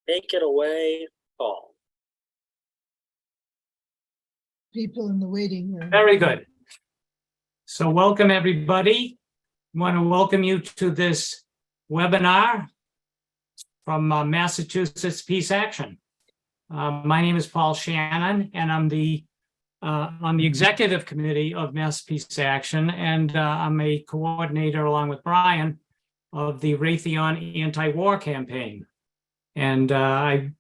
Take it away, Paul. People in the waiting room. Very good. So welcome, everybody. I want to welcome you to this webinar from Massachusetts Peace Action. My name is Paul Shannon, and I'm on the executive committee of Mass Peace Action, and I'm a coordinator along with Brian of the Raytheon Anti-War Campaign. And our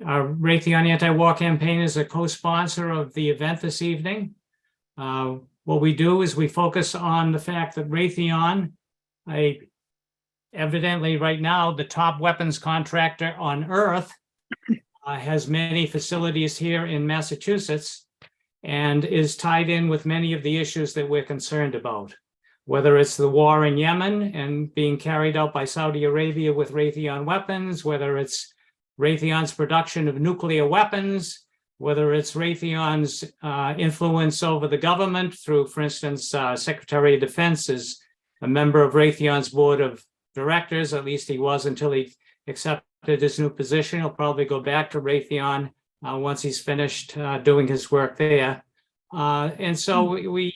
Raytheon Anti-War Campaign is a co-sponsor of the event this evening. What we do is we focus on the fact that Raytheon, evidently right now, the top weapons contractor on earth, has many facilities here in Massachusetts and is tied in with many of the issues that we're concerned about, whether it's the war in Yemen and being carried out by Saudi Arabia with Raytheon weapons, whether it's Raytheon's production of nuclear weapons, whether it's Raytheon's influence over the government through, for instance, Secretary of Defense is a member of Raytheon's board of directors, at least he was until he accepted his new position. He'll probably go back to Raytheon once he's finished doing his work there. And so we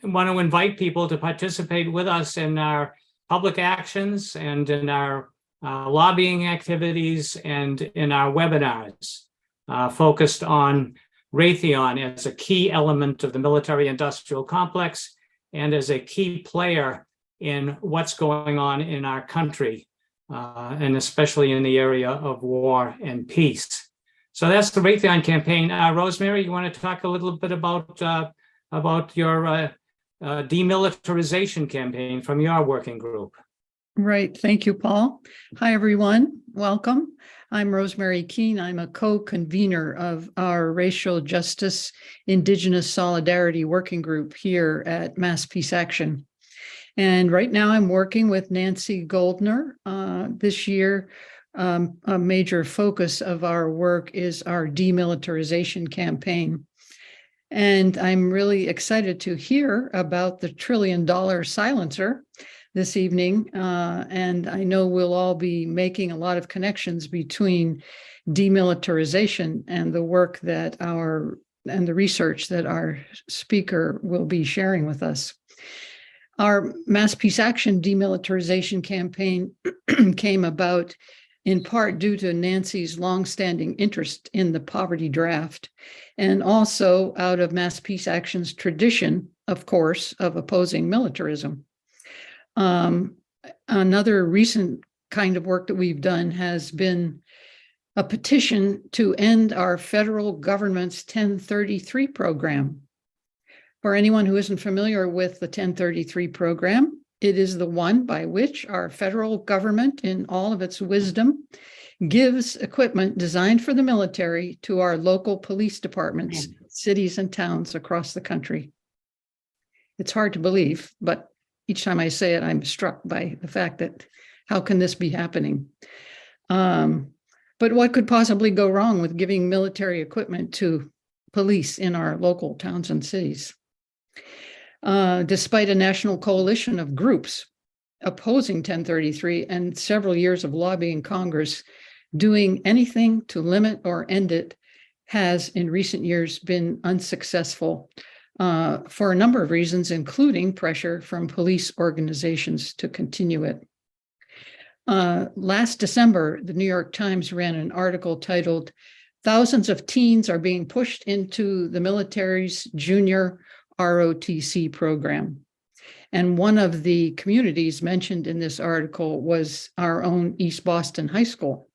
want to invite people to participate with us in our public actions and in our lobbying activities and in our webinars focused on Raytheon as a key element of the military-industrial complex and as a key player in what's going on in our country, and especially in the area of war and peace. So that's the Raytheon campaign. Rosemary, you want to talk a little bit about your demilitarization campaign from your working group? Right. Thank you, Paul. Hi, everyone. Welcome. I'm Rosemary Keene. I'm a co-convener of our Racial Justice Indigenous Solidarity Working Group here at Mass Peace Action. And right now I'm working with Nancy Goldner. This year, a major focus of our work is our demilitarization campaign. And I'm really excited to hear about the $1 trillion silencer this evening. And I know we'll all be making a lot of connections between demilitarization and the work that and the research that our speaker will be sharing with us. Our Mass Peace Action demilitarization campaign came about in part due to Nancy's longstanding interest in the poverty draft, and also out of Mass Peace Action's tradition, of course, of opposing militarism. Another recent kind of work that we've done has been a petition to end our federal government's 1033 program. For anyone who isn't familiar with the 1033 program, it is the one by which our federal government, in all of its wisdom, gives equipment designed for the military to our local police departments, cities and towns across the country. It's hard to believe, but each time I say it, I'm struck by the fact that how can this be happening? But what could possibly go wrong with giving military equipment to police in our local towns and cities? Despite a national coalition of groups opposing 1033 and several years of lobbying Congress, doing anything to limit or end it has in recent years been unsuccessful for a number of reasons, including pressure from police organizations to continue it. Last December, the New York Times ran an article titled, "Thousands of Teens Are Being Pushed into the Military's Junior ROTC Program." And one of the communities mentioned in this article was our own East Boston High School.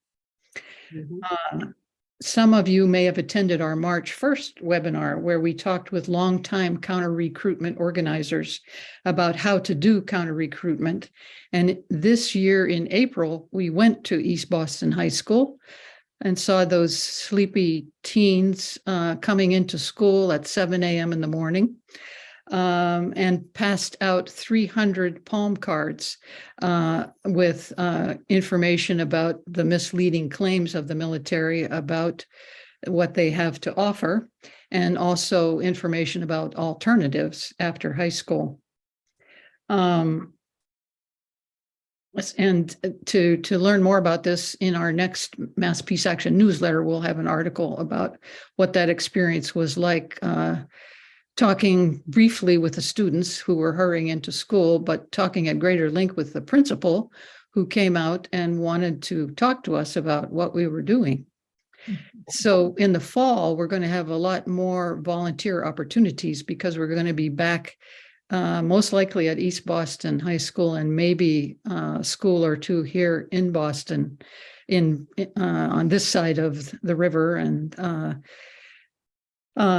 Mm-hmm. Some of you may have attended our March 1st webinar where we talked with longtime counter-recruitment organizers about how to do counter-recruitment. And this year in April, we went to East Boston High School and saw those sleepy teens coming into school at 7 a.m. in the morning. And passed out 300 palm cards with information about the misleading claims of the military about what they have to offer, and also information about alternatives after high school. And to learn more about this, in our next Mass Peace Action newsletter, we'll have an article about what that experience was like, talking briefly with the students who were hurrying into school, but talking at greater length with the principal, who came out and wanted to talk to us about what we were doing. So in the fall, we're going to have a lot more volunteer opportunities, because we're going to be back most likely at East Boston High School, and maybe a school or two here in Boston, on this side of the river. And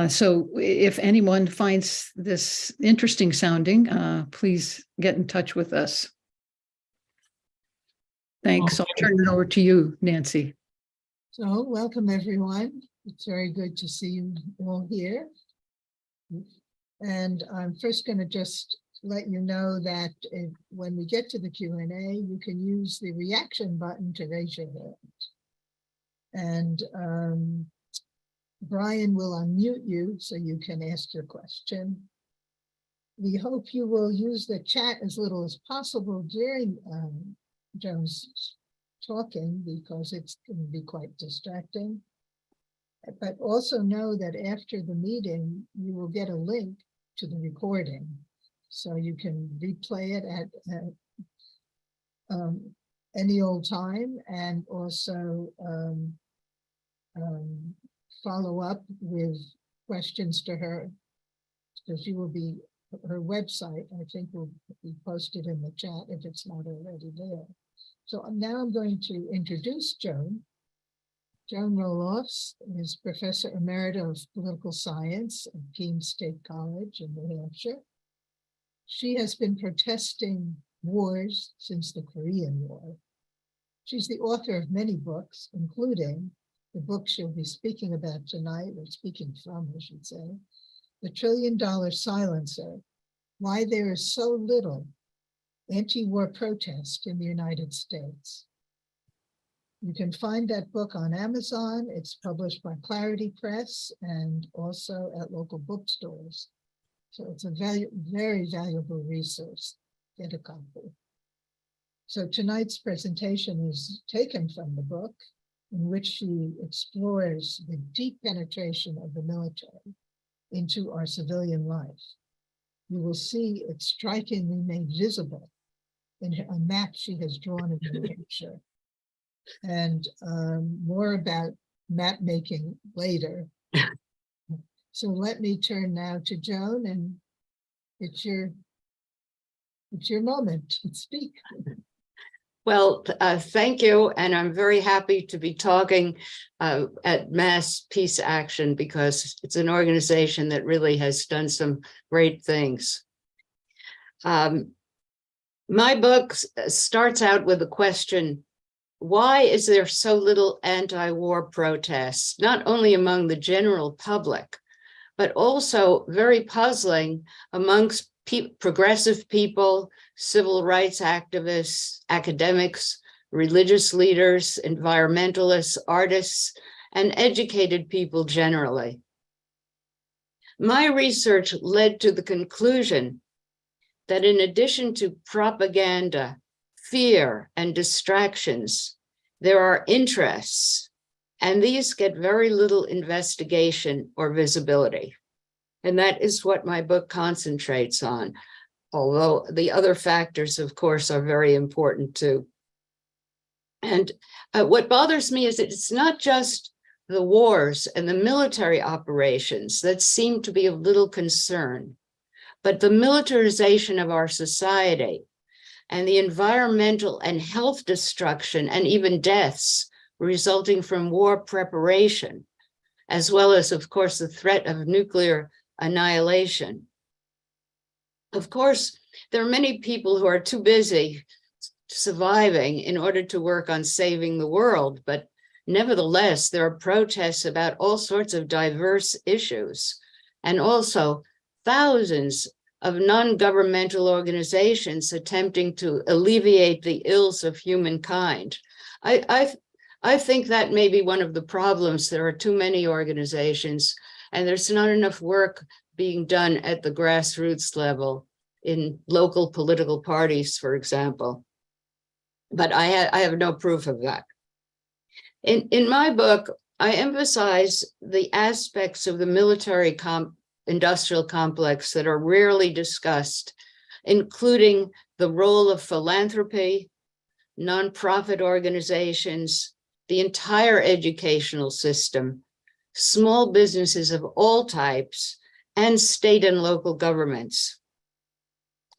so if anyone finds this interesting sounding, please get in touch with us. Thanks. I'll turn it over to you, Nancy. So welcome, everyone. It's very good to see you all here. And I'm first going to just let you know that when we get to the Q&A, you can use the reaction button to raise your hand. And Brian will unmute you so you can ask your question. We hope you will use the chat as little as possible during Joan's talking, because it's going to be quite distracting. But also know that after the meeting, you will get a link to the recording, so you can replay it at any old time, and also follow up with questions to her, because she will be, her website, I think, will be posted in the chat if it's not already there. So now I'm going to introduce Joan. Joan Roelofs is Professor Emerita of Political Science at Keene State College in New Hampshire. She has been protesting wars since the Korean War. She's the author of many books, including the book she'll be speaking about tonight, or speaking from, I should say, The $1 Trillion Silencer: Why There Is So Little Anti-War Protest in the United States. You can find that book on Amazon. It's published by Clarity Press and also at local bookstores. So it's a very valuable resource. Get a copy. So tonight's presentation is taken from the book, in which she explores the deep penetration of the military into our civilian life. You will see it strikingly made visible in a map she has drawn of New Hampshire. And more about map making later. So let me turn now to Joan, and it's your moment to speak. Well, thank you. And I'm very happy to be talking at Mass Peace Action, because it's an organization that really has done some great things. My book starts out with the question, why is there so little anti-war protests, not only among the general public, but also very puzzling amongst progressive people, civil rights activists, academics, religious leaders, environmentalists, artists, and educated people generally. My research led to the conclusion that in addition to propaganda, fear, and distractions, there are interests, and these get very little investigation or visibility. And that is what my book concentrates on, although the other factors, of course, are very important too. And what bothers me is that it's not just the wars and the military operations that seem to be of little concern, but the militarization of our society and the environmental and health destruction and even deaths resulting from war preparation, as well as, of course, the threat of nuclear annihilation. Of course, there are many people who are too busy surviving in order to work on saving the world, but nevertheless, there are protests about all sorts of diverse issues, and also thousands of non-governmental organizations attempting to alleviate the ills of humankind. I think that may be one of the problems. There are too many organizations, and there's not enough work being done at the grassroots level in local political parties, for example. but I have no proof of that. In my book, I emphasize the aspects of the military industrial complex that are rarely discussed, including the role of philanthropy, nonprofit organizations, the entire educational system, small businesses of all types, and state and local governments.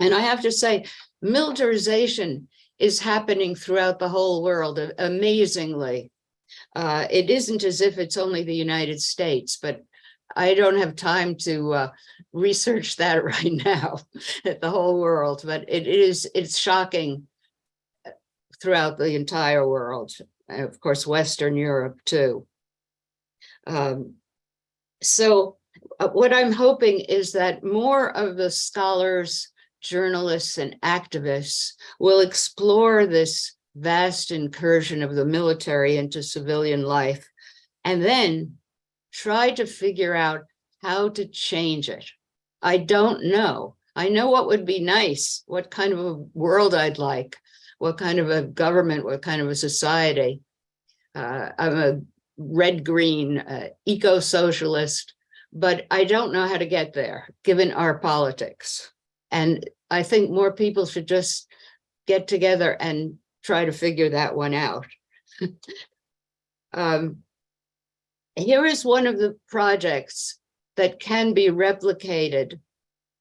And I have to say, militarization is happening throughout the whole world, amazingly. It isn't as if it's only the United States, but I don't have time to research that right now at the whole world, but it's shocking throughout the entire world, and of course, Western Europe too. So what I'm hoping is that more of the scholars, journalists, and activists will explore this vast incursion of the military into civilian life, and then try to figure out how to change it. I don't know. I know what would be nice, what kind of a world I'd like, what kind of a government, what kind of a society. I'm a red-green eco-socialist, but I don't know how to get there, given our politics. And I think more people should just get together and try to figure that one out. Here is one of the projects that can be replicated,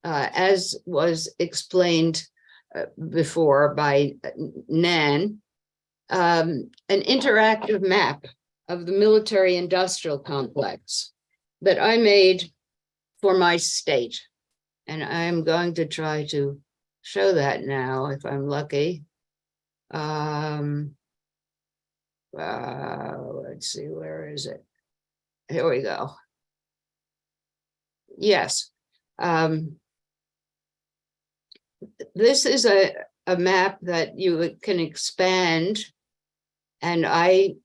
as was explained before by Nan, an interactive map of the military-industrial complex that I made for my state. And I'm going to try to show that now, if I'm lucky. Let's see, where is it? Here we go. Yes. This is a map that you can expand, and I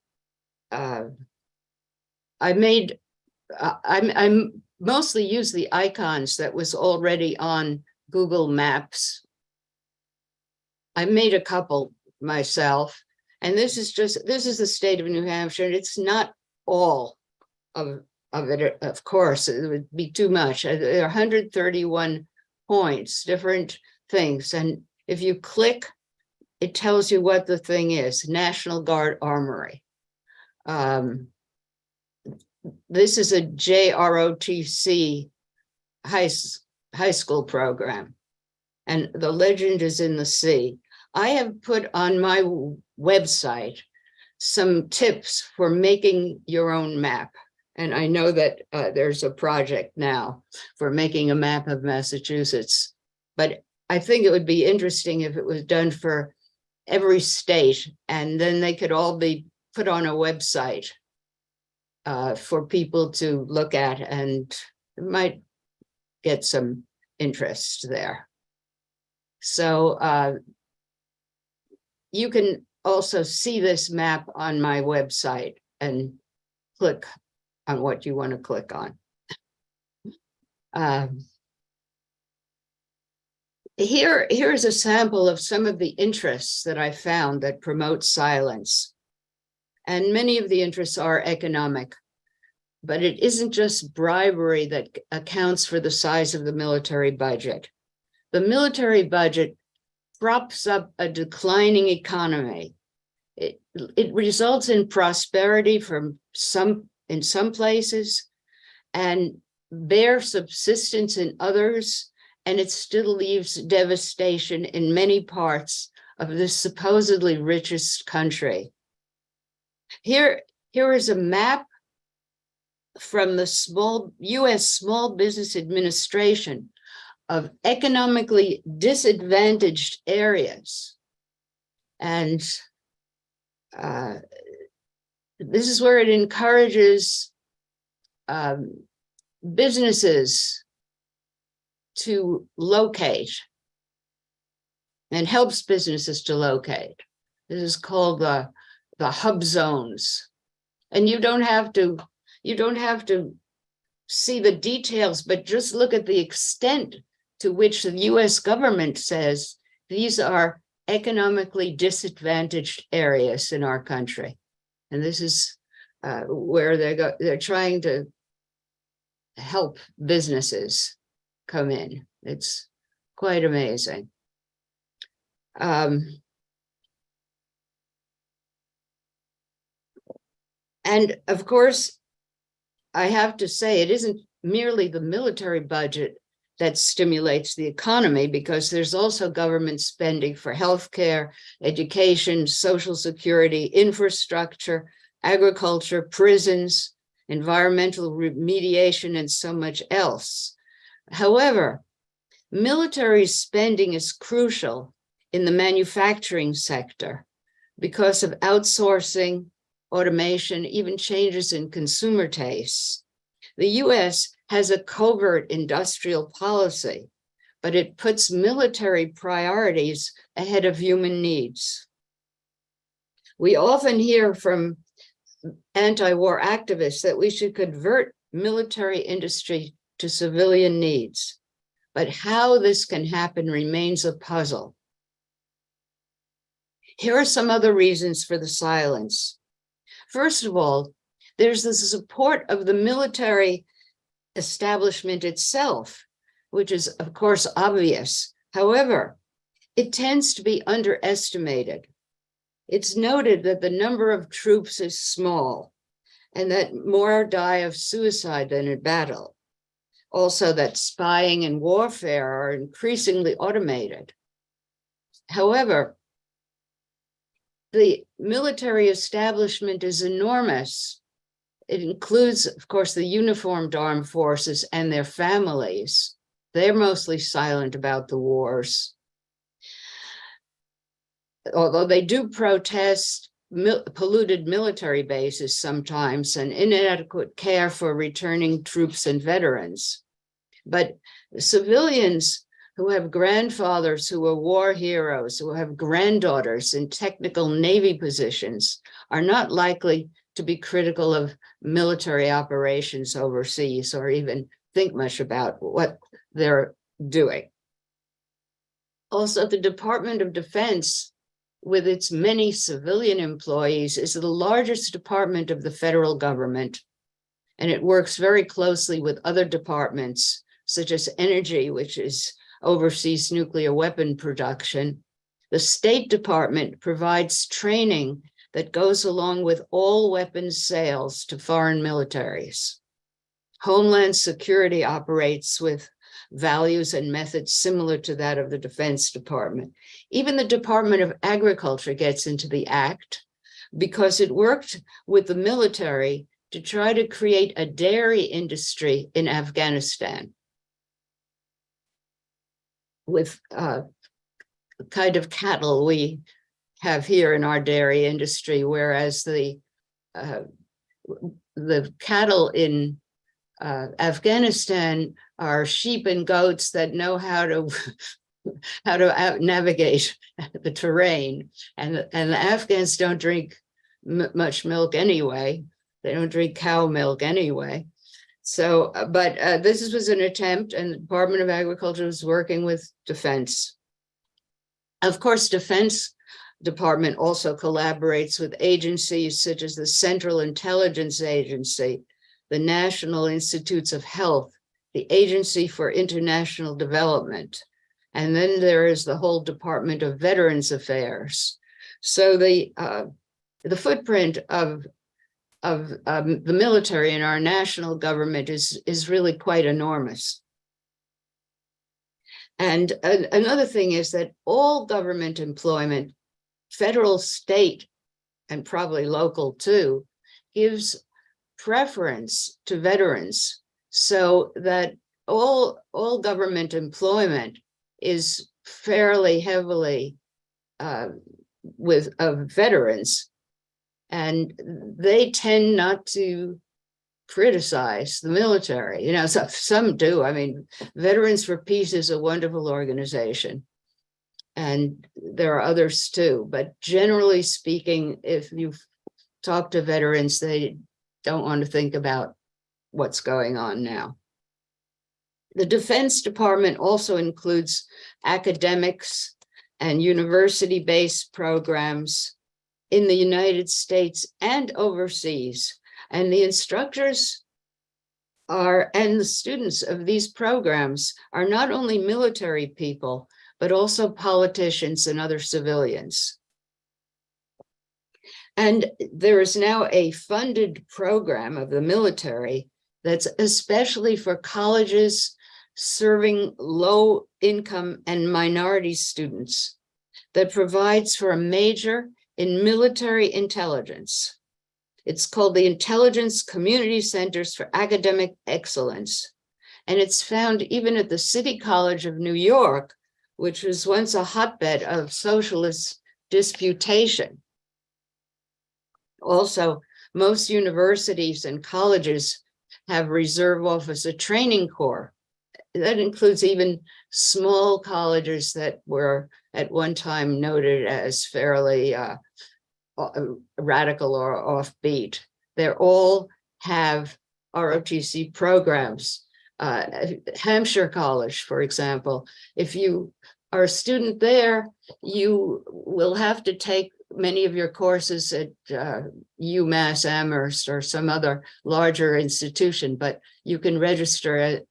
mostly use the icons that was already on Google Maps. I made a couple myself, and this is the state of New Hampshire, and it's not all of it, of course, it would be too much. There are 131 points, different things, and if you click, it tells you what the thing is, National Guard Armory. This is a JROTC high school program, and the legend is in the sea. I have put on my website some tips for making your own map. And I know that there's a project now for making a map of Massachusetts, but I think it would be interesting if it was done for every state, and then they could all be put on a website for people to look at, and it might get some interest there. So you can also see this map on my website and click on what you want to click on. Here's a sample of some of the interests that I found that promote silence. And many of the interests are economic, but it isn't just bribery that accounts for the size of the military budget. The military budget props up a declining economy. It results in prosperity in some places and bare subsistence in others, and it still leaves devastation in many parts of this supposedly richest country. Here is a map from the US Small Business Administration of economically disadvantaged areas. And this is where it encourages businesses to locate and helps businesses to locate. This is called the hub zones. And you don't have to see the details, but just look at the extent to which the US government says these are economically disadvantaged areas in our country. And this is where they're trying to help businesses come in. It's quite amazing. And of course, I have to say, it isn't merely the military budget that stimulates the economy, because there's also government spending for healthcare, education, social security, infrastructure, agriculture, prisons, environmental remediation, and so much else. However, military spending is crucial in the manufacturing sector because of outsourcing, automation, even changes in consumer tastes. The US has a covert industrial policy, but it puts military priorities ahead of human needs. We often hear from anti-war activists that we should convert military industry to civilian needs, but how this can happen remains a puzzle. Here are some other reasons for the silence. First of all, there's the support of the military establishment itself, which is, of course, obvious. However, it tends to be underestimated. It's noted that the number of troops is small and that more die of suicide than in battle. Also, that spying and warfare are increasingly automated. However, the military establishment is enormous. It includes, of course, the uniformed armed forces and their families. They're mostly silent about the wars. Although they do protest polluted military bases sometimes and inadequate care for returning troops and veterans. But civilians who have grandfathers who were war heroes, who have granddaughters in technical Navy positions, are not likely to be critical of military operations overseas or even think much about what they're doing. Also, the Department of Defense, with its many civilian employees, is the largest department of the federal government, and it works very closely with other departments, such as Energy, which oversees nuclear weapon production. The State Department provides training that goes along with all weapons sales to foreign militaries. Homeland Security operates with values and methods similar to that of the Defense Department. Even the Department of Agriculture gets into the act because it worked with the military to try to create a dairy industry in Afghanistan with kind of cattle we have here in our dairy industry, whereas the cattle in Afghanistan are sheep and goats that know how to navigate the terrain, and the Afghans don't drink much milk anyway. They don't drink cow milk anyway. So, but this was an attempt, and the Department of Agriculture was working with Defense. Of course, Defense Department also collaborates with agencies such as the Central Intelligence Agency, the National Institutes of Health, the Agency for International Development, and then there is the whole Department of Veterans Affairs. So the footprint of the military in our national government is really quite enormous. And another thing is that all government employment, federal, state, and probably local too, gives preference to veterans, so that all government employment is fairly heavily with veterans, and they tend not to criticize the military. You know, some do. I mean, Veterans for Peace is a wonderful organization, and there are others too. But generally speaking, if you talk to veterans, they don't want to think about what's going on now. The Defense Department also includes academics and university-based programs in the United States and overseas. And the instructors and the students of these programs are not only military people, but also politicians and other civilians. And there is now a funded program of the military that's especially for colleges serving low income and minority students that provides for a major in military intelligence. It's called the Intelligence Community Centers for Academic Excellence. And it's found even at the City College of New York, which was once a hotbed of socialist disputation. Also, most universities and colleges have reserve officer training corps. That includes even small colleges that were at one time noted as fairly radical or offbeat. They all have ROTC programs. Hampshire College, for example, if you are a student there, you will have to take many of your courses at UMass Amherst or some other larger institution, but you can register at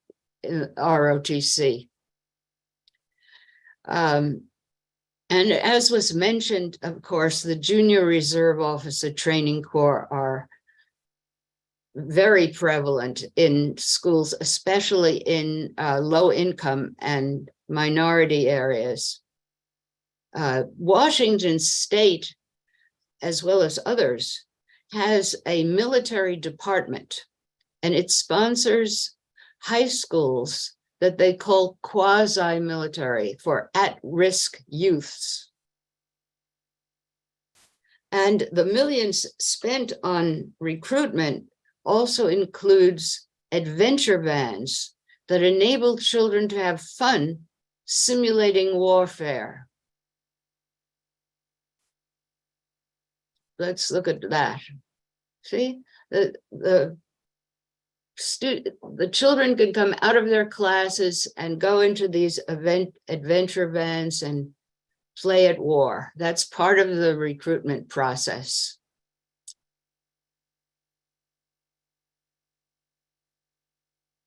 ROTC. And as was mentioned, of course, the Junior Reserve Officer Training Corps are very prevalent in schools, especially in low income and minority areas. Washington State, as well as others, has a military department, and it sponsors high schools that they call quasi-military for at-risk youths. And the millions spent on recruitment also includes adventure vans that enable children to have fun simulating warfare. Let's look at that. See, the children can come out of their classes and go into these adventure vans and play at war. That's part of the recruitment process.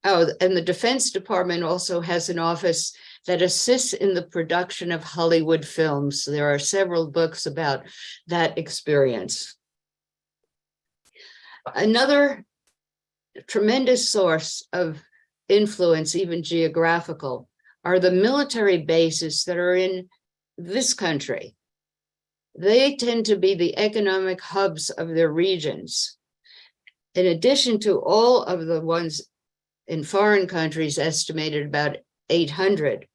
Oh, and the Defense Department also has an office that assists in the production of Hollywood films. There are several books about that experience. Another tremendous source of influence, even geographical, are the military bases that are in this country. They tend to be the economic hubs of their regions. In addition to all of the ones in foreign countries, estimated about 800,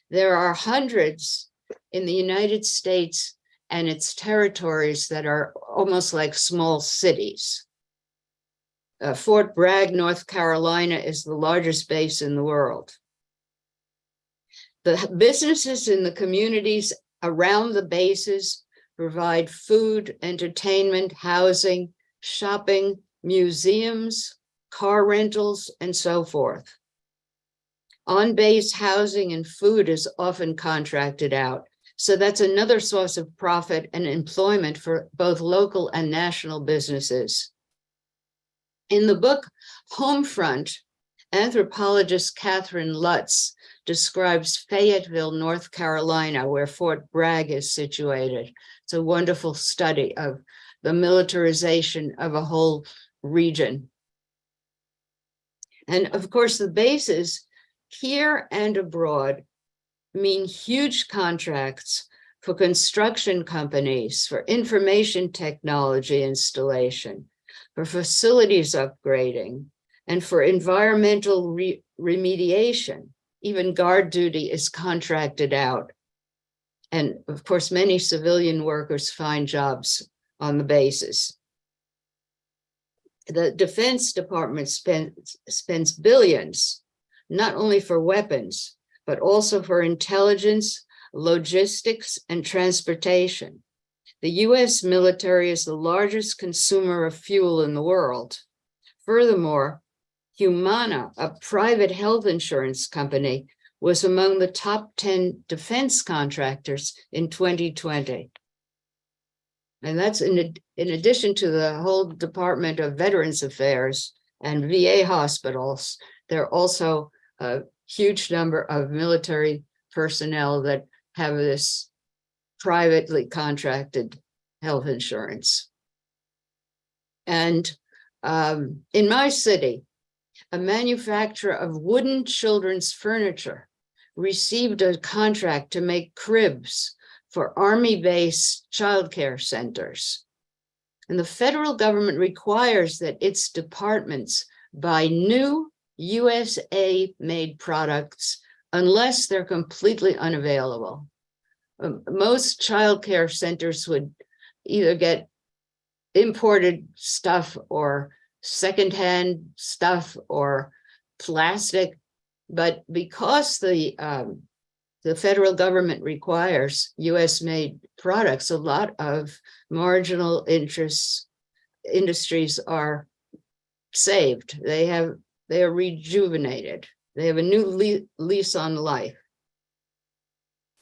there are hundreds in the United States and its territories that are almost like small cities. Fort Bragg, North Carolina, is the largest base in the world. The businesses in the communities around the bases provide food, entertainment, housing, shopping, museums, car rentals, and so forth. On-base housing and food is often contracted out. So that's another source of profit and employment for both local and national businesses. In the book Homefront, anthropologist Catherine Lutz describes Fayetteville, North Carolina, where Fort Bragg is situated. It's a wonderful study of the militarization of a whole region. And of course, the bases here and abroad mean huge contracts for construction companies, for information technology installation, for facilities upgrading, and for environmental remediation. Even guard duty is contracted out. And of course, many civilian workers find jobs on the bases. The Defense Department spends billions, not only for weapons, but also for intelligence, logistics, and transportation. The US military is the largest consumer of fuel in the world. Furthermore, Humana, a private health insurance company, was among the top 10 defense contractors in 2020. And that's in addition to the whole Department of Veterans Affairs and VA hospitals. There are also a huge number of military personnel that have this privately contracted health insurance. And in my city, a manufacturer of wooden children's furniture received a contract to make cribs for Army-based childcare centers. And the federal government requires that its departments buy new USA-made products unless they're completely unavailable. Most childcare centers would either get imported stuff or secondhand stuff or plastic, but because the federal government requires US-made products, a lot of marginal industries are saved. They are rejuvenated. They have a new lease on life.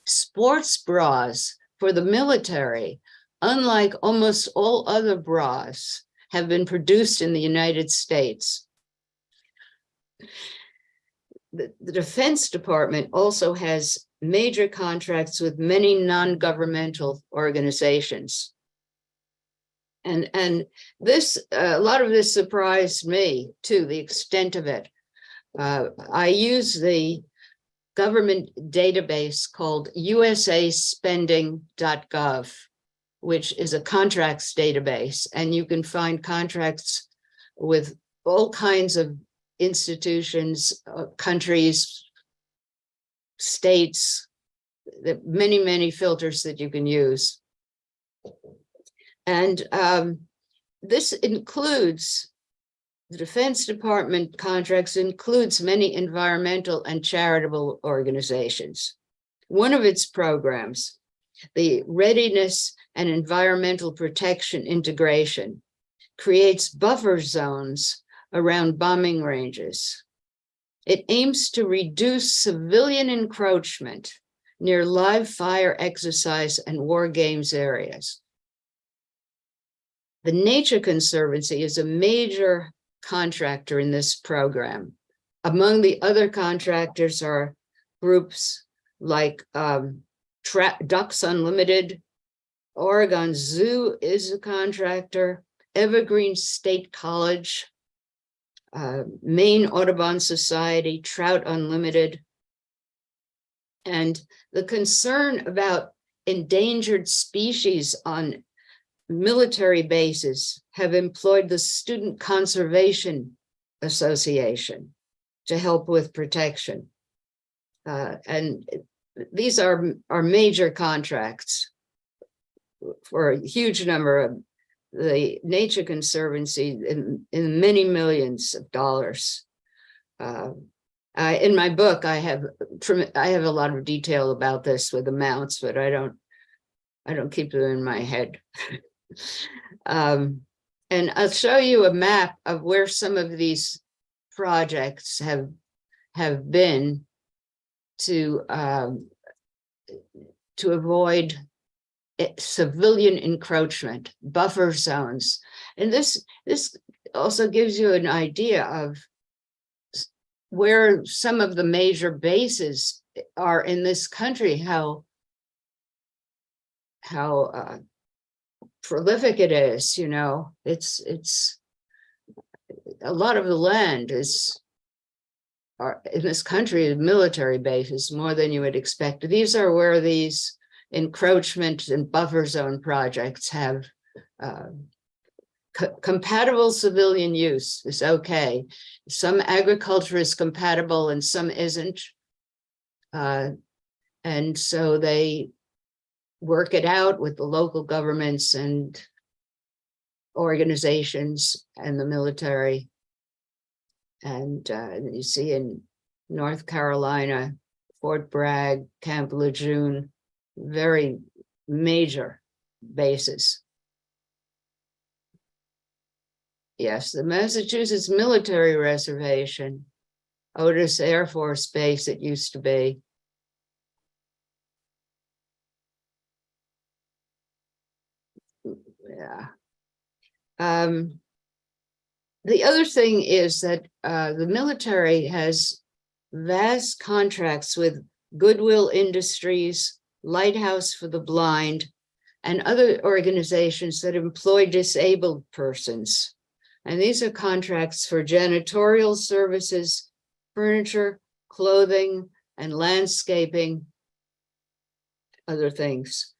Sports bras for the military, unlike almost all other bras, have been produced in the United States. The Defense Department also has major contracts with many non-governmental organizations. And this, a lot of this surprised me too, the extent of it. I use the government database called usaspending.gov, which is a contracts database, and you can find contracts with all kinds of institutions, countries, states, many filters that you can use. And this includes, the Defense Department contracts includes many environmental and charitable organizations. One of its programs, the Readiness and Environmental Protection Integration, creates buffer zones around bombing ranges. It aims to reduce civilian encroachment near live fire exercise and war games areas. The Nature Conservancy is a major contractor in this program. Among the other contractors are groups like Ducks Unlimited, Oregon Zoo is a contractor, Evergreen State College, Maine Audubon Society, Trout Unlimited. And the concern about endangered species on military bases have employed the Student Conservation Association to help with protection. And these are major contracts for a huge number of the Nature Conservancy in many millions of dollars. In my book, I have a lot of detail about this with amounts, but I don't keep them in my head. And I'll show you a map of where some of these projects have been to avoid civilian encroachment, buffer zones. And this also gives you an idea of where some of the major bases are in this country, how prolific it is. You know, it's a lot of the land are in this country is military bases, more than you would expect. These are where these encroachment and buffer zone projects have compatible civilian use is okay. Some agriculture is compatible and some isn't. And so they work it out with the local governments and organizations and the military. And you see in North Carolina, Fort Bragg, Camp Lejeune, very major bases. Yes, the Massachusetts Military Reservation Otis Air Force Base, it used to be. Yeah. The other thing is that the military has vast contracts with Goodwill Industries, Lighthouse for the Blind, and other organizations that employ disabled persons. And these are contracts for janitorial services, furniture, clothing, and landscaping, other things.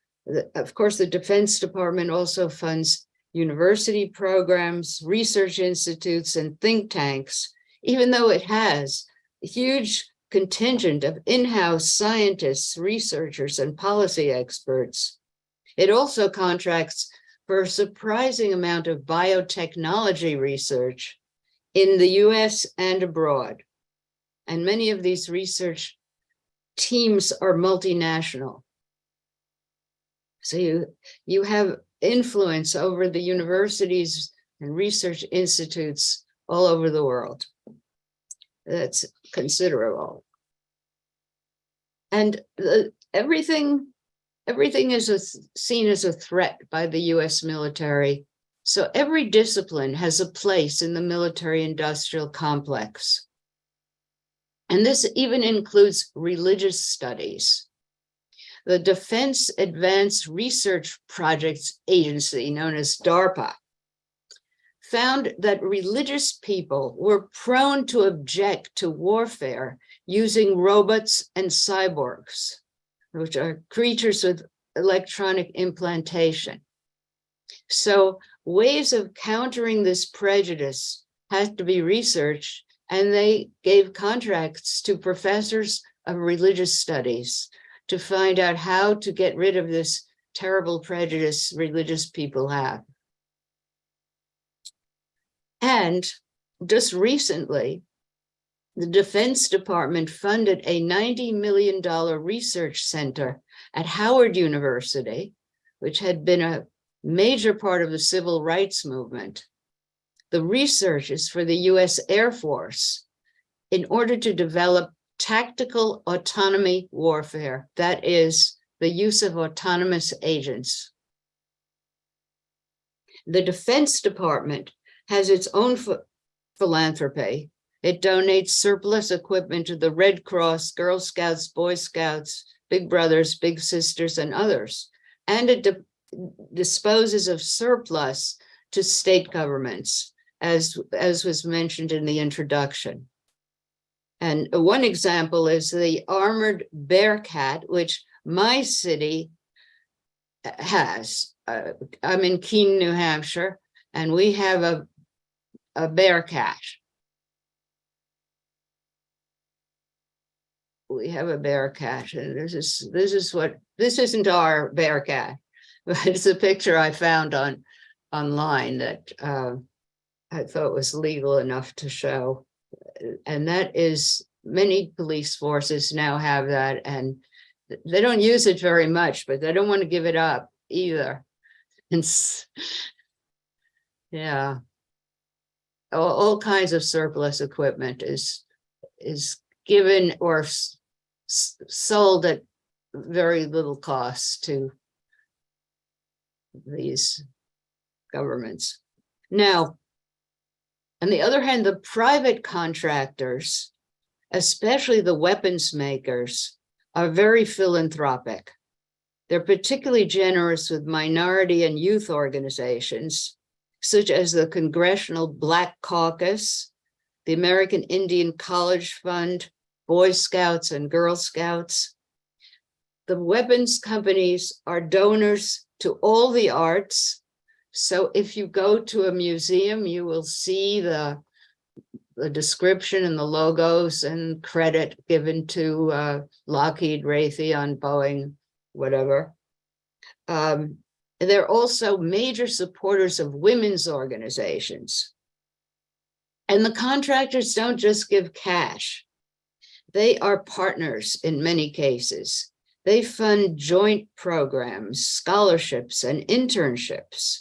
Of course, the Defense Department also funds university programs, research institutes, and think tanks, even though it has a huge contingent of in-house scientists, researchers, and policy experts. It also contracts for a surprising amount of biotechnology research in the US and abroad. And many of these research teams are multinational. So you have influence over the universities and research institutes all over the world. That's considerable. And everything is seen as a threat by the US military. So every discipline has a place in the military-industrial complex. And this even includes religious studies. The Defense Advanced Research Projects Agency, known as DARPA, found that religious people were prone to object to warfare using robots and cyborgs, which are creatures with electronic implantation. So ways of countering this prejudice had to be researched, and they gave contracts to professors of religious studies to find out how to get rid of this terrible prejudice religious people have. And just recently, the Defense Department funded a $90 million research center at Howard University, which had been a major part of the civil rights movement. The research is for the US Air Force in order to develop tactical autonomy warfare, that is, the use of autonomous agents. The Defense Department has its own philanthropy. It donates surplus equipment to the Red Cross, Girl Scouts, Boy Scouts, Big Brothers, Big Sisters, and others. And it disposes of surplus to state governments, as was mentioned in the introduction. And one example is the armored Bearcat, which my city has. I'm in Keene, New Hampshire, and we have a Bearcat. We have a Bearcat, and this isn't our Bearcat, but it's a picture I found online that I thought was legal enough to show. And that is, many police forces now have that, and they don't use it very much, but they don't want to give it up either. And yeah, all kinds of surplus equipment is given or sold at very little cost to these governments. Now, on the other hand, the private contractors, especially the weapons makers, are very philanthropic. They're particularly generous with minority and youth organizations, such as the Congressional Black Caucus, the American Indian College Fund, Boy Scouts and Girl Scouts. The weapons companies are donors to all the arts. So if you go to a museum, you will see the description and the logos and credit given to Lockheed, Raytheon, Boeing, whatever. They're also major supporters of women's organizations. And the contractors don't just give cash. They are partners in many cases. They fund joint programs, scholarships, and internships.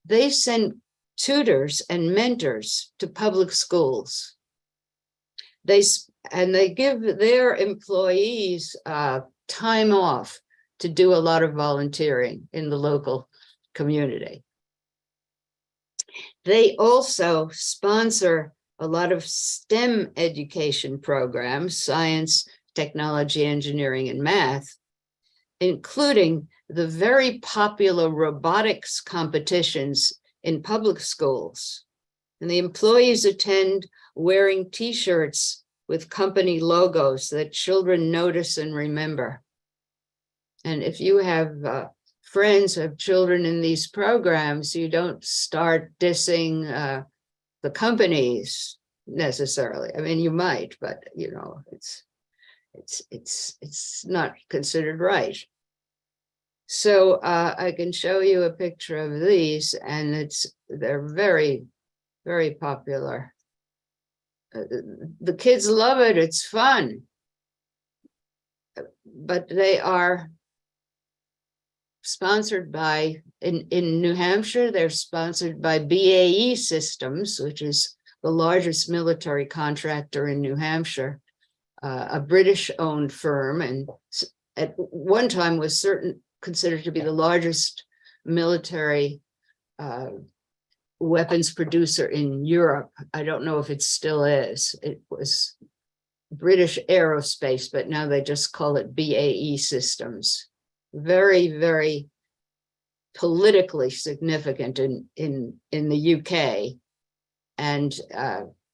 They send tutors and mentors to public schools. they give their employees time off to do a lot of volunteering in the local community. They also sponsor a lot of STEM education programs, science, technology, engineering, and math, including the very popular robotics competitions in public schools. And the employees attend wearing T-shirts with company logos that children notice and remember. And if you have friends of children in these programs, you don't start dissing the companies necessarily. I mean, you might, but you know, it's not considered right. So I can show you a picture of these, and they're very, very popular. The kids love it. It's fun, but they are sponsored by, in New Hampshire, they're sponsored by BAE Systems, which is the largest military contractor in New Hampshire, a British-owned firm, and at one time was considered to be the largest military weapons producer in Europe. I don't know if it still is. It was British Aerospace, but now they just call it BAE Systems. Very, very politically significant in the UK, and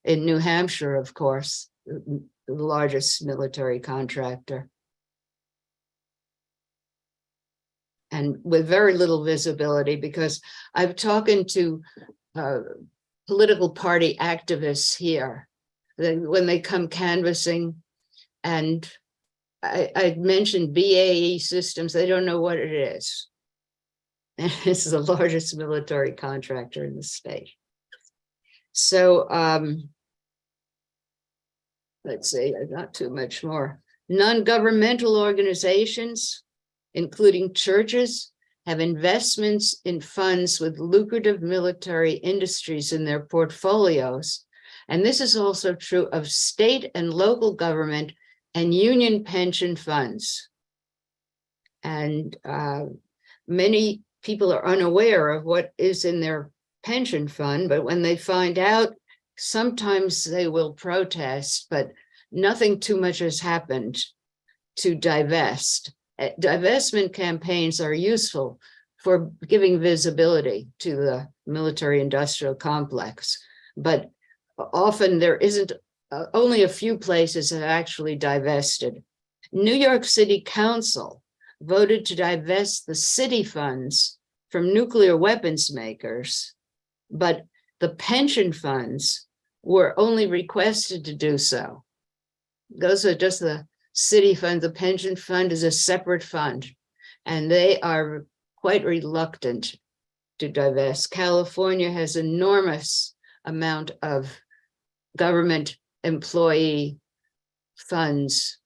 in New Hampshire, of course, the largest military contractor. And with very little visibility, because I've talked to political party activists here when they come canvassing, and I mentioned BAE Systems, they don't know what it is. And this is the largest military contractor in the state. So let's see, not too much more. Non-governmental organizations, including churches, have investments in funds with lucrative military industries in their portfolios. And this is also true of state and local government and union pension funds. And many people are unaware of what is in their pension fund, but when they find out, sometimes they will protest, but nothing too much has happened to divest. Divestment campaigns are useful for giving visibility to the military-industrial complex, but often there isn't, only a few places have actually divested. New York City Council voted to divest the city funds from nuclear weapons makers, but the pension funds were only requested to do so. Those are just the city fund. The pension fund is a separate fund, and they are quite reluctant to divest. California has enormous amount of government employee funds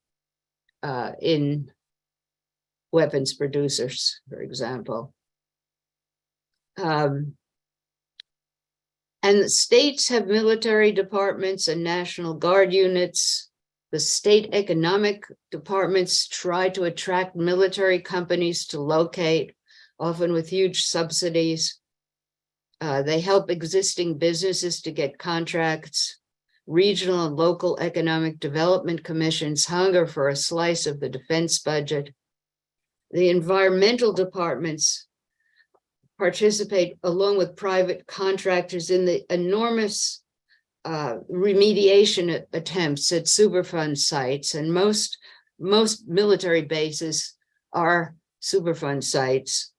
in weapons producers, for example. And the states have military departments and National Guard units. The state economic departments try to attract military companies to locate, often with huge subsidies. They help existing businesses to get contracts. Regional and local economic development commissions hunger for a slice of the defense budget. The environmental departments participate along with private contractors in the enormous remediation attempts at Superfund sites, and most military bases are Superfund sites.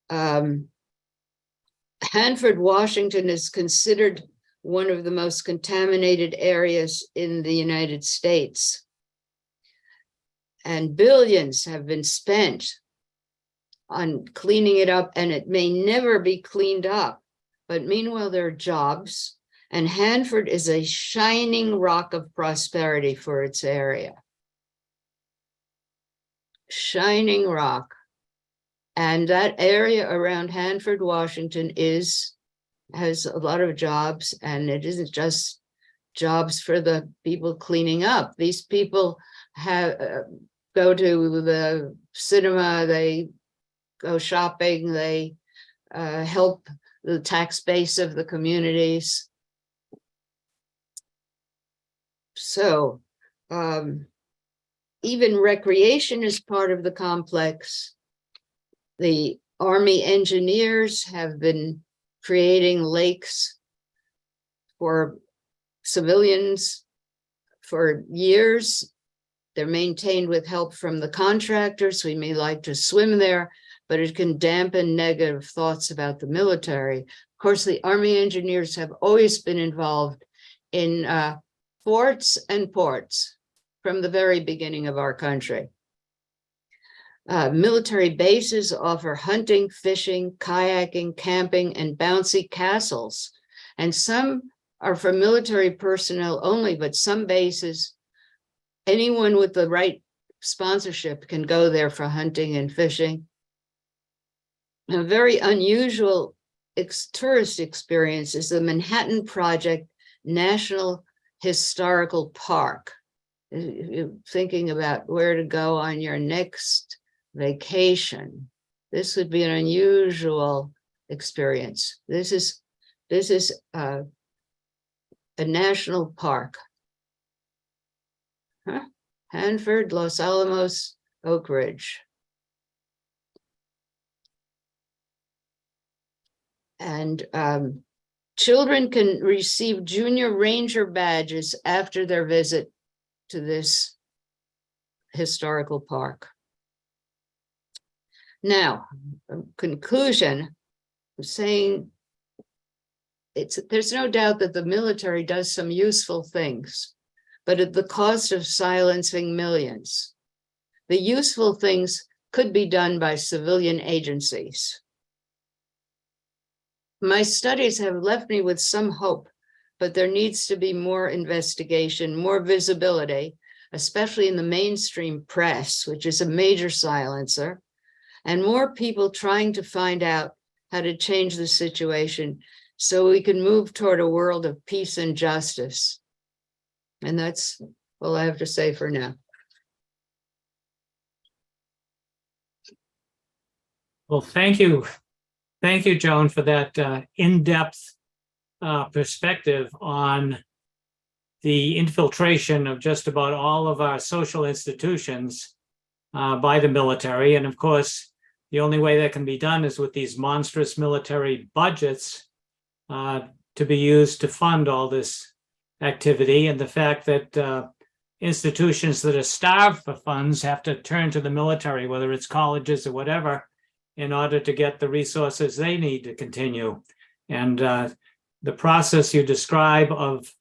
Hanford, Washington is considered one of the most contaminated areas in the United States. And billions have been spent on cleaning it up, and it may never be cleaned up. But meanwhile, there are jobs, and Hanford is a shining rock of prosperity for its area. Shining rock. And that area around Hanford, Washington has a lot of jobs, and it isn't just jobs for the people cleaning up. These people have go to the cinema, they go shopping, they help the tax base of the communities. So even recreation is part of the complex. The Army engineers have been creating lakes for civilians for years. They're maintained with help from the contractors. We may like to swim there, but it can dampen negative thoughts about the military. Of course, the Army engineers have always been involved in forts and ports from the very beginning of our country. Military bases offer hunting, fishing, kayaking, camping, and bouncy castles. And some are for military personnel only, but some bases, anyone with the right sponsorship can go there for hunting and fishing. A very unusual tourist experience is the Manhattan Project National Historical Park. If you're thinking about where to go on your next vacation, this would be an unusual experience. This is a national park. Hanford, Los Alamos, Oak Ridge. And children can receive junior ranger badges after their visit to this historical park. Now, conclusion, I'm saying there's no doubt that the military does some useful things, but at the cost of silencing millions. The useful things could be done by civilian agencies. My studies have left me with some hope, but there needs to be more investigation, more visibility, especially in the mainstream press, which is a major silencer, and more people trying to find out how to change the situation so we can move toward a world of peace and justice. And that's all I have to say for now. Well, thank you. Thank you, Joan, for that in-depth perspective on the infiltration of just about all of our social institutions by the military. And of course, the only way that can be done is with these monstrous military budgets to be used to fund all this activity. And the fact that institutions that are starved for funds have to turn to the military, whether it's colleges or whatever, in order to get the resources they need to continue. And the process you describe of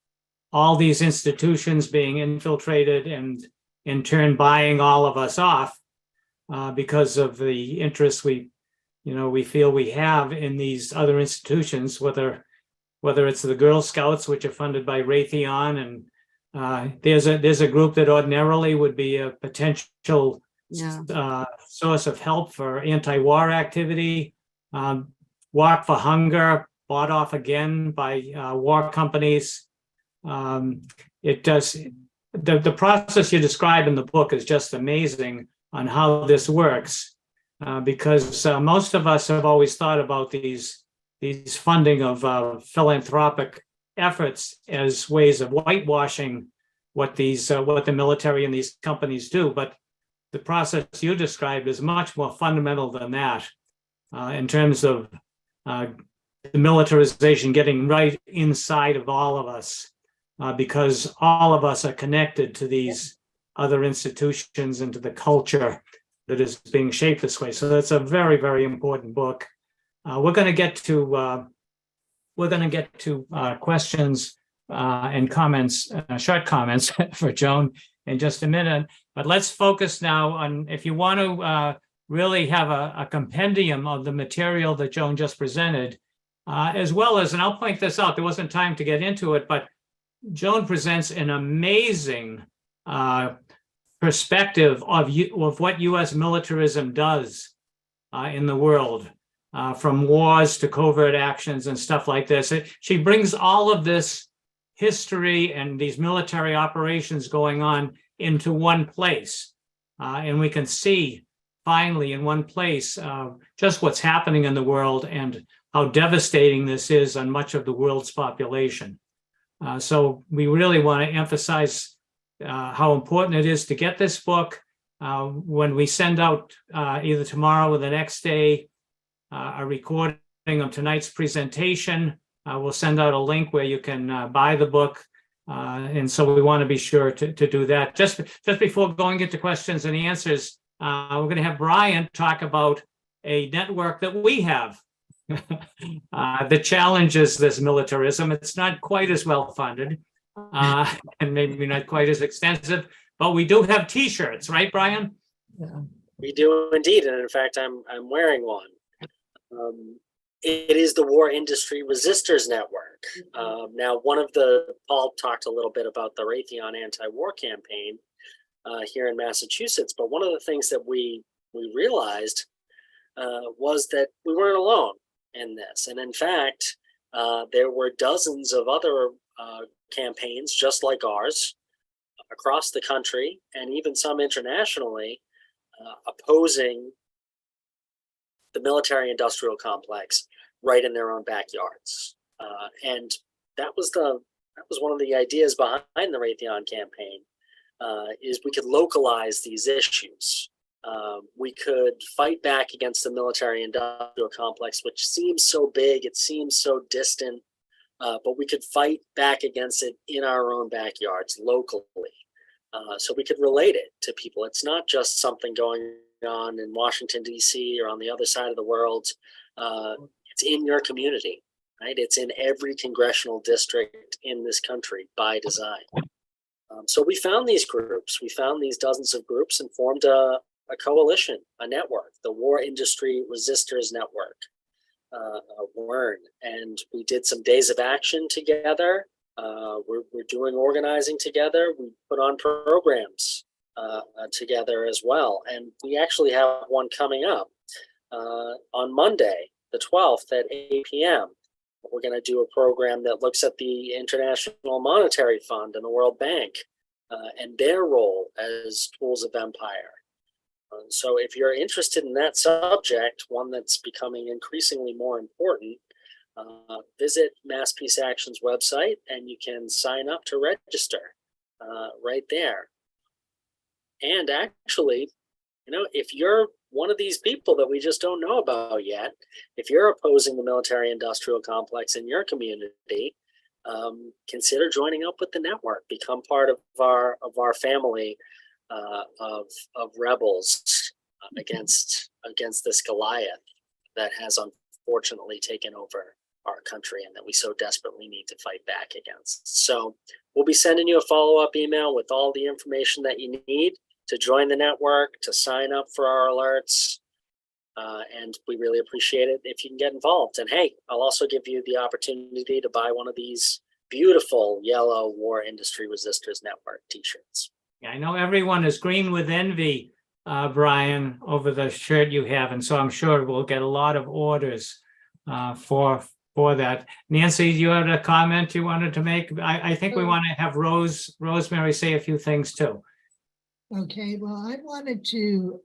all these institutions being infiltrated and in turn buying all of us off because of the interest we feel we have in these other institutions, whether it's the Girl Scouts, which are funded by Raytheon, and there's a group that ordinarily would be a potential source of help for anti-war activity. Walk for Hunger, bought off again by war companies. It does. The process you describe in the book is just amazing on how this works, because most of us have always thought about these funding of philanthropic efforts as ways of whitewashing what the military and these companies do. But the process you described is much more fundamental than that, in terms of the militarization getting right inside of all of us, because all of us are connected to these other institutions and to the culture that is being shaped this way. So that's a very, very important book. We're going to get to questions and comments, short comments for Joan in just a minute. But let's focus now on, if you want to really have a compendium of the material that Joan just presented, as well as, and I'll point this out, there wasn't time to get into it, but Joan presents an amazing perspective of what U.S. militarism does in the world, from wars to covert actions and stuff like this. She brings all of this history and these military operations going on into one place. And we can see finally in one place just what's happening in the world and how devastating this is on much of the world's population. So we really want to emphasize how important it is to get this book. When we send out either tomorrow or the next day a recording of tonight's presentation, we'll send out a link where you can buy the book. And so we want to be sure to do that. Just before going into questions and answers, we're going to have Brian talk about a network that we have. The challenge is this militarism. It's not quite as well funded and maybe not quite as extensive, but we do have T-shirts, right, Brian? Yeah. We do indeed, and in fact, I'm wearing one. It is the War Industry Resistors Network. Now, Paul talked a little bit about the Raytheon anti-war campaign here in Massachusetts, but one of the things that we realized was that we weren't alone in this. And in fact, there were dozens of other campaigns just like ours across the country, and even some internationally, opposing the military-industrial complex right in their own backyards. And that was one of the ideas behind the Raytheon campaign, is we could localize these issues. We could fight back against the military-industrial complex, which seems so big, it seems so distant, but we could fight back against it in our own backyards locally. So we could relate it to people. It's not just something going on in Washington, D.C. or on the other side of the world. It's in your community, right? It's in every congressional district in this country by design. So we found these groups, we found these dozens of groups and formed a coalition, a network, the War Industry Resistors Network, WERN. And we did some days of action together. We're doing organizing together. We put on programs together as well. And we actually have one coming up on Monday, the 12th at 8 p.m. We're going to do a program that looks at the International Monetary Fund and the World Bank and their role as tools of empire. So if you're interested in that subject, one that's becoming increasingly more important, visit Mass Peace Action's website and you can sign up to register right there. And actually, if you're one of these people that we just don't know about yet, if you're opposing the military-industrial complex in your community, consider joining up with the network. Become part of our family of rebels against this Goliath that has unfortunately taken over our country and that we so desperately need to fight back against. So we'll be sending you a follow-up email with all the information that you need to join the network, to sign up for our alerts. And we really appreciate it if you can get involved. And hey, I'll also give you the opportunity to buy one of these beautiful yellow War Industry Resistors Network t-shirts. Yeah, I know everyone is green with envy, Brian, over the shirt you have. And so I'm sure we'll get a lot of orders for that. Nancy, you had a comment you wanted to make? I think we want to have Rosemary say a few things too. Okay, well, I wanted to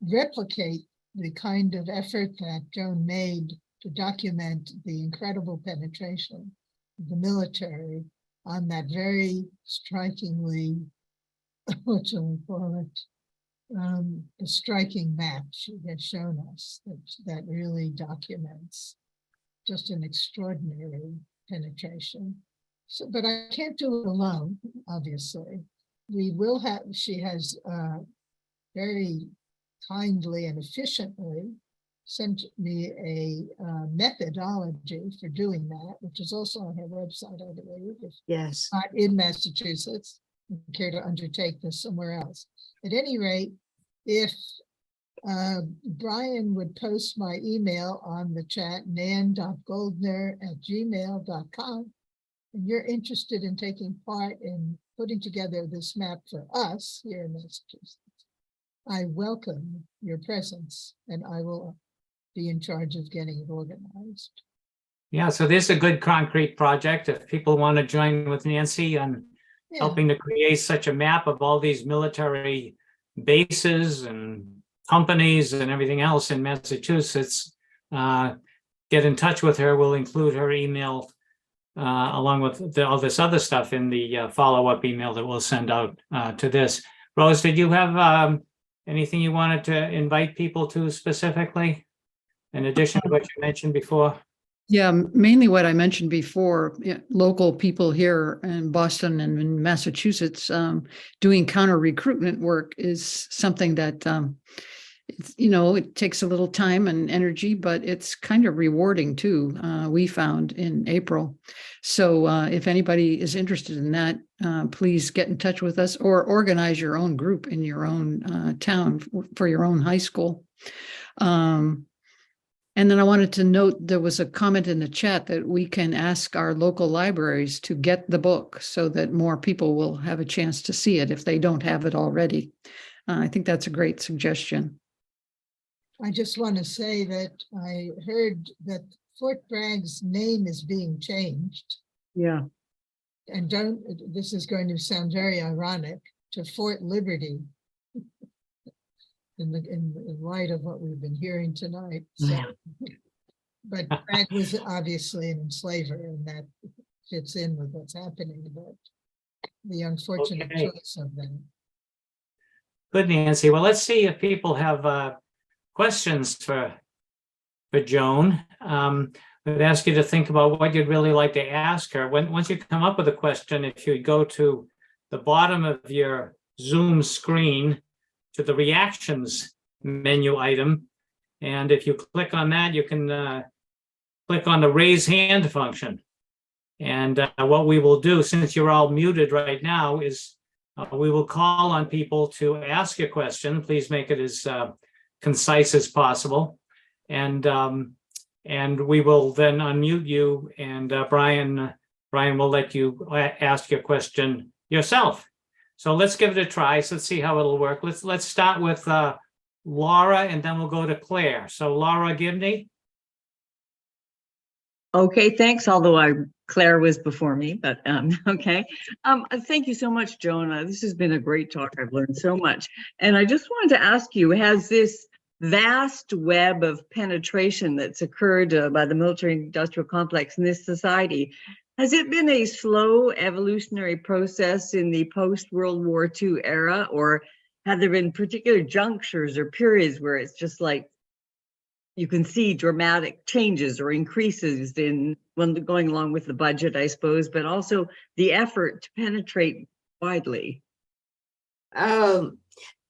replicate the kind of effort that Joan made to document the incredible penetration of the military on that very strikingly, what shall we call it, a striking map she has shown us that really documents just an extraordinary penetration. So, but I can't do it alone, obviously. We will have, she has very kindly and efficiently sent me a methodology for doing that, which is also on her website, I believe. Yes. Not in Massachusetts, I care to undertake this somewhere else. At any rate, if Brian would post my email on the chat, nan.goldner@gmail.com, and you're interested in taking part in putting together this map for us here in Massachusetts, I welcome your presence and I will be in charge of getting it organized. Yeah, so this is a good concrete project. If people want to join with Nancy on Yeah, helping to create such a map of all these military bases and companies and everything else in Massachusetts, get in touch with her. We'll include her email along with all this other stuff in the follow-up email that we'll send out to this. Rose, did you have anything you wanted to invite people to specifically, in addition to what you mentioned before? Yeah, mainly what I mentioned before, local people here in Boston and in Massachusetts doing counter recruitment work is something that, it's, it takes a little time and energy, but it's kind of rewarding too, we found in April. So if anybody is interested in that, please get in touch with us or organize your own group in your own town for your own high school. And then I wanted to note, there was a comment in the chat that we can ask our local libraries to get the book so that more people will have a chance to see it if they don't have it already. I think that's a great suggestion. I just want to say that I heard that Fort Bragg's name is being changed. Yeah. And this is going to sound very ironic, to Fort Liberty. In light of what we've been hearing tonight. So, but Bragg was obviously an enslaver, and that fits in with what's happening, but the unfortunate choice of them. Good, Nancy. Well, let's see if people have questions for Joan. I'd ask you to think about what you'd really like to ask her. Once you come up with a question, if you go to the bottom of your Zoom screen, to the reactions menu item. And if you click on that, you can click on the raise hand function. And what we will do, since you're all muted right now, is we will call on people to ask a question. Please make it as concise as possible. And we will then unmute you, and Brian will let you ask your question yourself. So let's give it a try. So let's see how it'll work. Let's start with Laura, and then we'll go to Claire. So Laura Gibney. Okay, thanks. Although Claire was before me, but okay. Thank you so much, Joan. This has been a great talk. I've learned so much. And I just wanted to ask you, has this vast web of penetration that's occurred by the military-industrial complex in this society, has it been a slow evolutionary process in the post-World War II era, or have there been particular junctures or periods where it's just like you can see dramatic changes or increases in going along with the budget, I suppose, but also the effort to penetrate widely?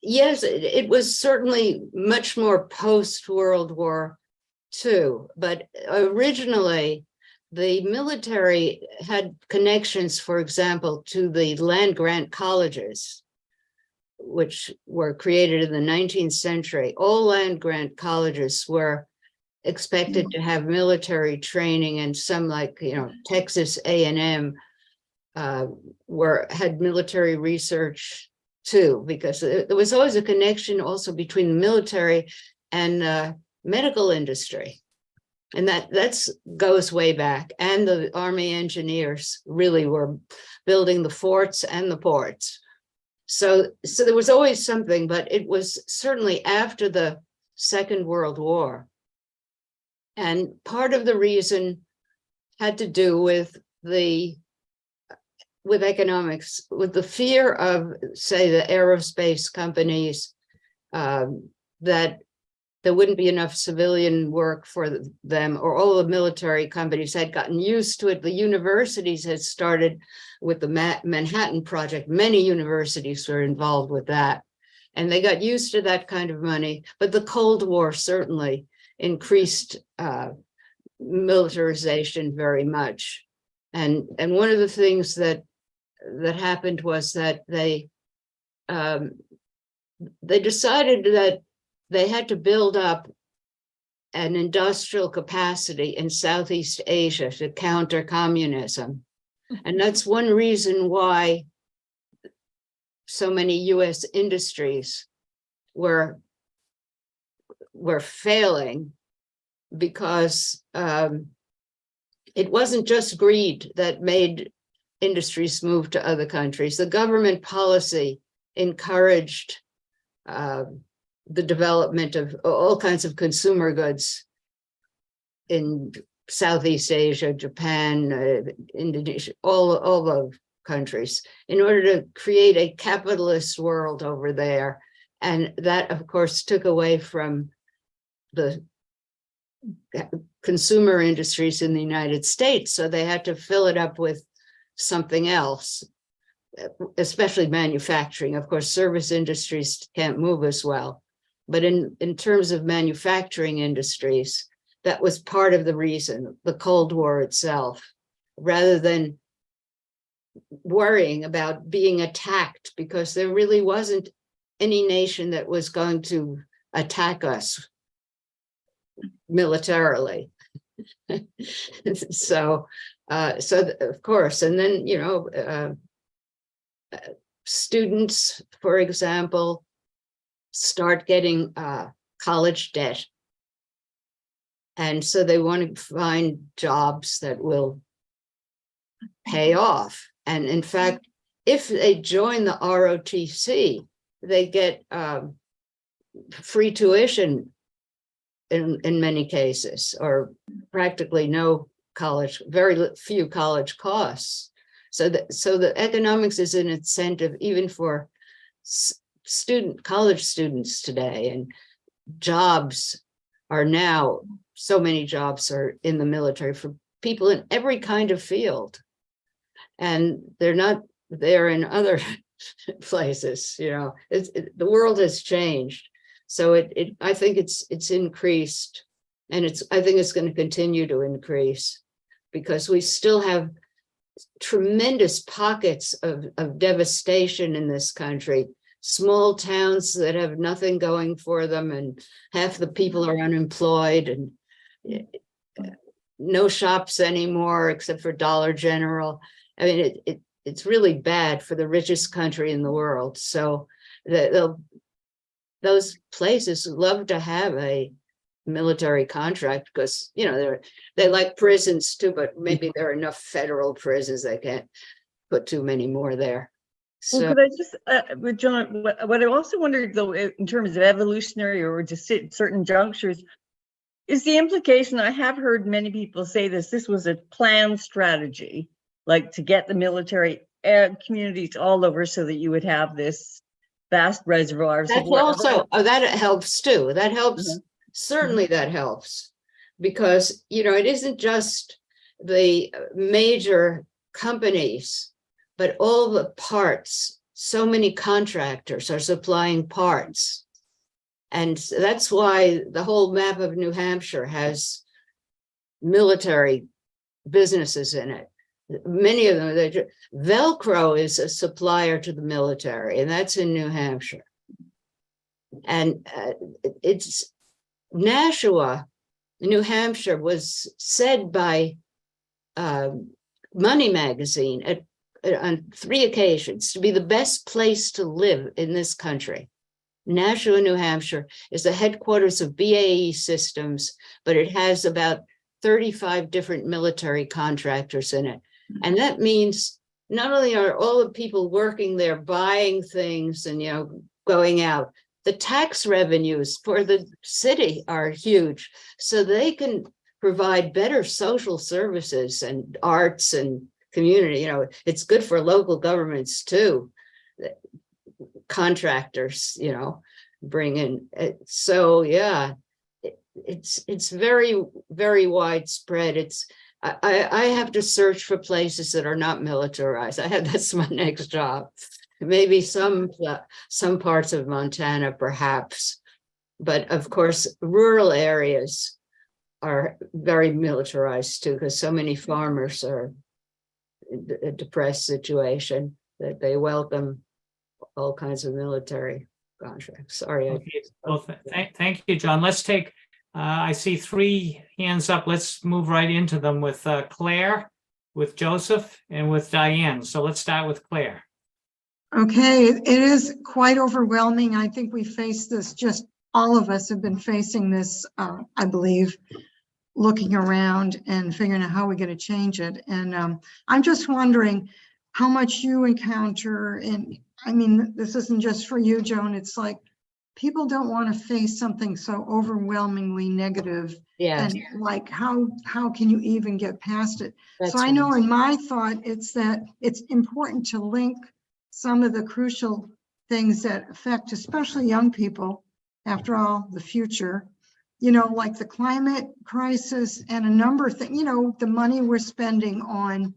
Yes, it was certainly much more post-World War II, but originally, the military had connections, for example, to the land-grant colleges, which were created in the 19th century. All land-grant colleges were expected to have military training, and some, like, Texas A&M had military research too, because there was always a connection also between the military and medical industry. And that goes way back. And the Army engineers really were building the forts and the ports. So there was always something, but it was certainly after the Second World War. And part of the reason had to do with economics, with the fear of, say, the aerospace companies, that there wouldn't be enough civilian work for them, or all the military companies had gotten used to it. The universities had started with the Manhattan Project. Many universities were involved with that, and they got used to that kind of money. But the Cold War certainly increased militarization very much. And one of the things that happened was that they decided that they had to build up an industrial capacity in Southeast Asia to counter communism. And that's one reason why so many US industries were failing, because it wasn't just greed that made industries move to other countries. The government policy encouraged the development of all kinds of consumer goods in Southeast Asia, Japan, Indonesia, all of countries, in order to create a capitalist world over there. And that, of course, took away from the consumer industries in the United States. So they had to fill it up with something else, especially manufacturing. Of course, service industries can't move as well. But in terms of manufacturing industries, that was part of the reason, the Cold War itself, rather than worrying about being attacked, because there really wasn't any nation that was going to attack us militarily. So of course, and then, you know, students, for example, start getting college debt. And so they want to find jobs that will pay off. And in fact, if they join the ROTC, they get free tuition in many cases, or practically no college, very few college costs. So the economics is an incentive even for college students today, and jobs are now, so many jobs are in the military for people in every kind of field, and they're not there in other places. You know, the world has changed. So I think it's increased, and I think it's going to continue to increase, because we still have tremendous pockets of devastation in this country. Small towns that have nothing going for them, and half the people are unemployed, and no shops anymore except for Dollar General. I mean, it's really bad for the richest country in the world. So those places love to have a military contract, because, you know, they like prisons too, but maybe there are enough federal prisons, they can't put too many more there. So, well, could I just, with John, what I also wondered though, in terms of evolutionary or just certain junctures, is the implication, I have heard many people say this was a planned strategy, like to get the military communities all over so that you would have this vast reservoirs. that's also, that helps too. That helps. Mm-hmm. Certainly that helps, because, you know, it isn't just the major companies, but all the parts. So many contractors are supplying parts. And that's why the whole map of New Hampshire has military businesses in it. Many of them, Velcro is a supplier to the military, and that's in New Hampshire. And it's Nashua, New Hampshire, was said by Money Magazine on 3 occasions to be the best place to live in this country. Nashua, New Hampshire is the headquarters of BAE Systems, but it has about 35 different military contractors in it. And that means not only are all the people working there buying things and, you know, going out, the tax revenues for the city are huge. So they can provide better social services and arts and community. You know, it's good for local governments too. Contractors, you know, bring in. So yeah, it's very, very widespread. I have to search for places that are not militarized. That's my next job. Maybe some parts of Montana, perhaps, but of course, rural areas are very militarized too, because so many farmers are in a depressed situation that they welcome all kinds of military contracts. Sorry. Okay. Well, thank you, John. Let's take. I see 3 hands up. Let's move right into them with Claire, with Joseph, and with Diane. So let's start with Claire. Okay, it is quite overwhelming. I think we face this, just all of us have been facing this, I believe, looking around and figuring out how we're going to change it. And I'm just wondering how much you encounter. And I mean, this isn't just for you, Joan. It's like people don't want to face something so overwhelmingly negative. Yes, And like, how can you even get past it? that's So I know right. in my thought, it's that it's important to link some of the crucial things that affect, especially young people, after all, the future, you know, like the climate crisis and a number of things, you know, the money we're spending on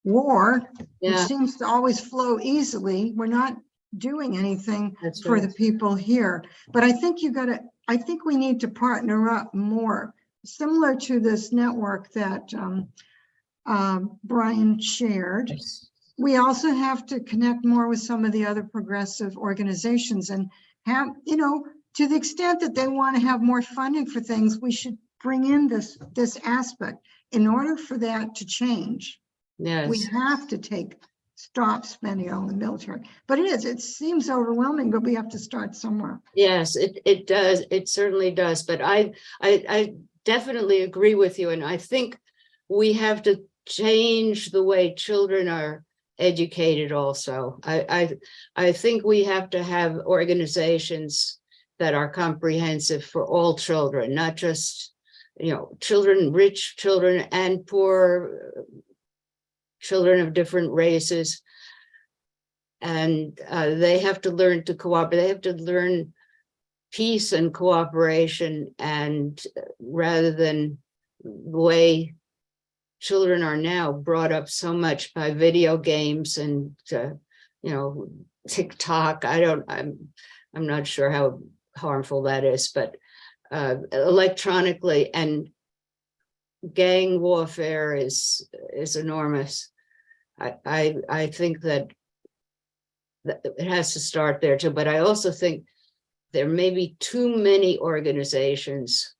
war, which Yeah, seems to always flow easily. We're not doing anything that's for the right. people here. But I think I think we need to partner up more, similar to this network that Brian shared. Yes. We also have to connect more with some of the other progressive organizations and have, you know, to the extent that they want to have more funding for things, we should bring in this aspect. In order for that to change, we Yes, have to stop spending on the military. But it seems overwhelming, but we have to start somewhere. yes, it does. It certainly does. But I definitely agree with you. And I think we have to change the way children are educated also. I think we have to have organizations that are comprehensive for all children, not just, you know, children, rich children and poor children of different races. And they have to learn to cooperate. They have to learn peace and cooperation, and rather than the way children are now brought up so much by video games and you know, TikTok. I'm not sure how harmful that is, but electronically, and gang warfare is enormous. I think that it has to start there too, but I also think there may be too many organizations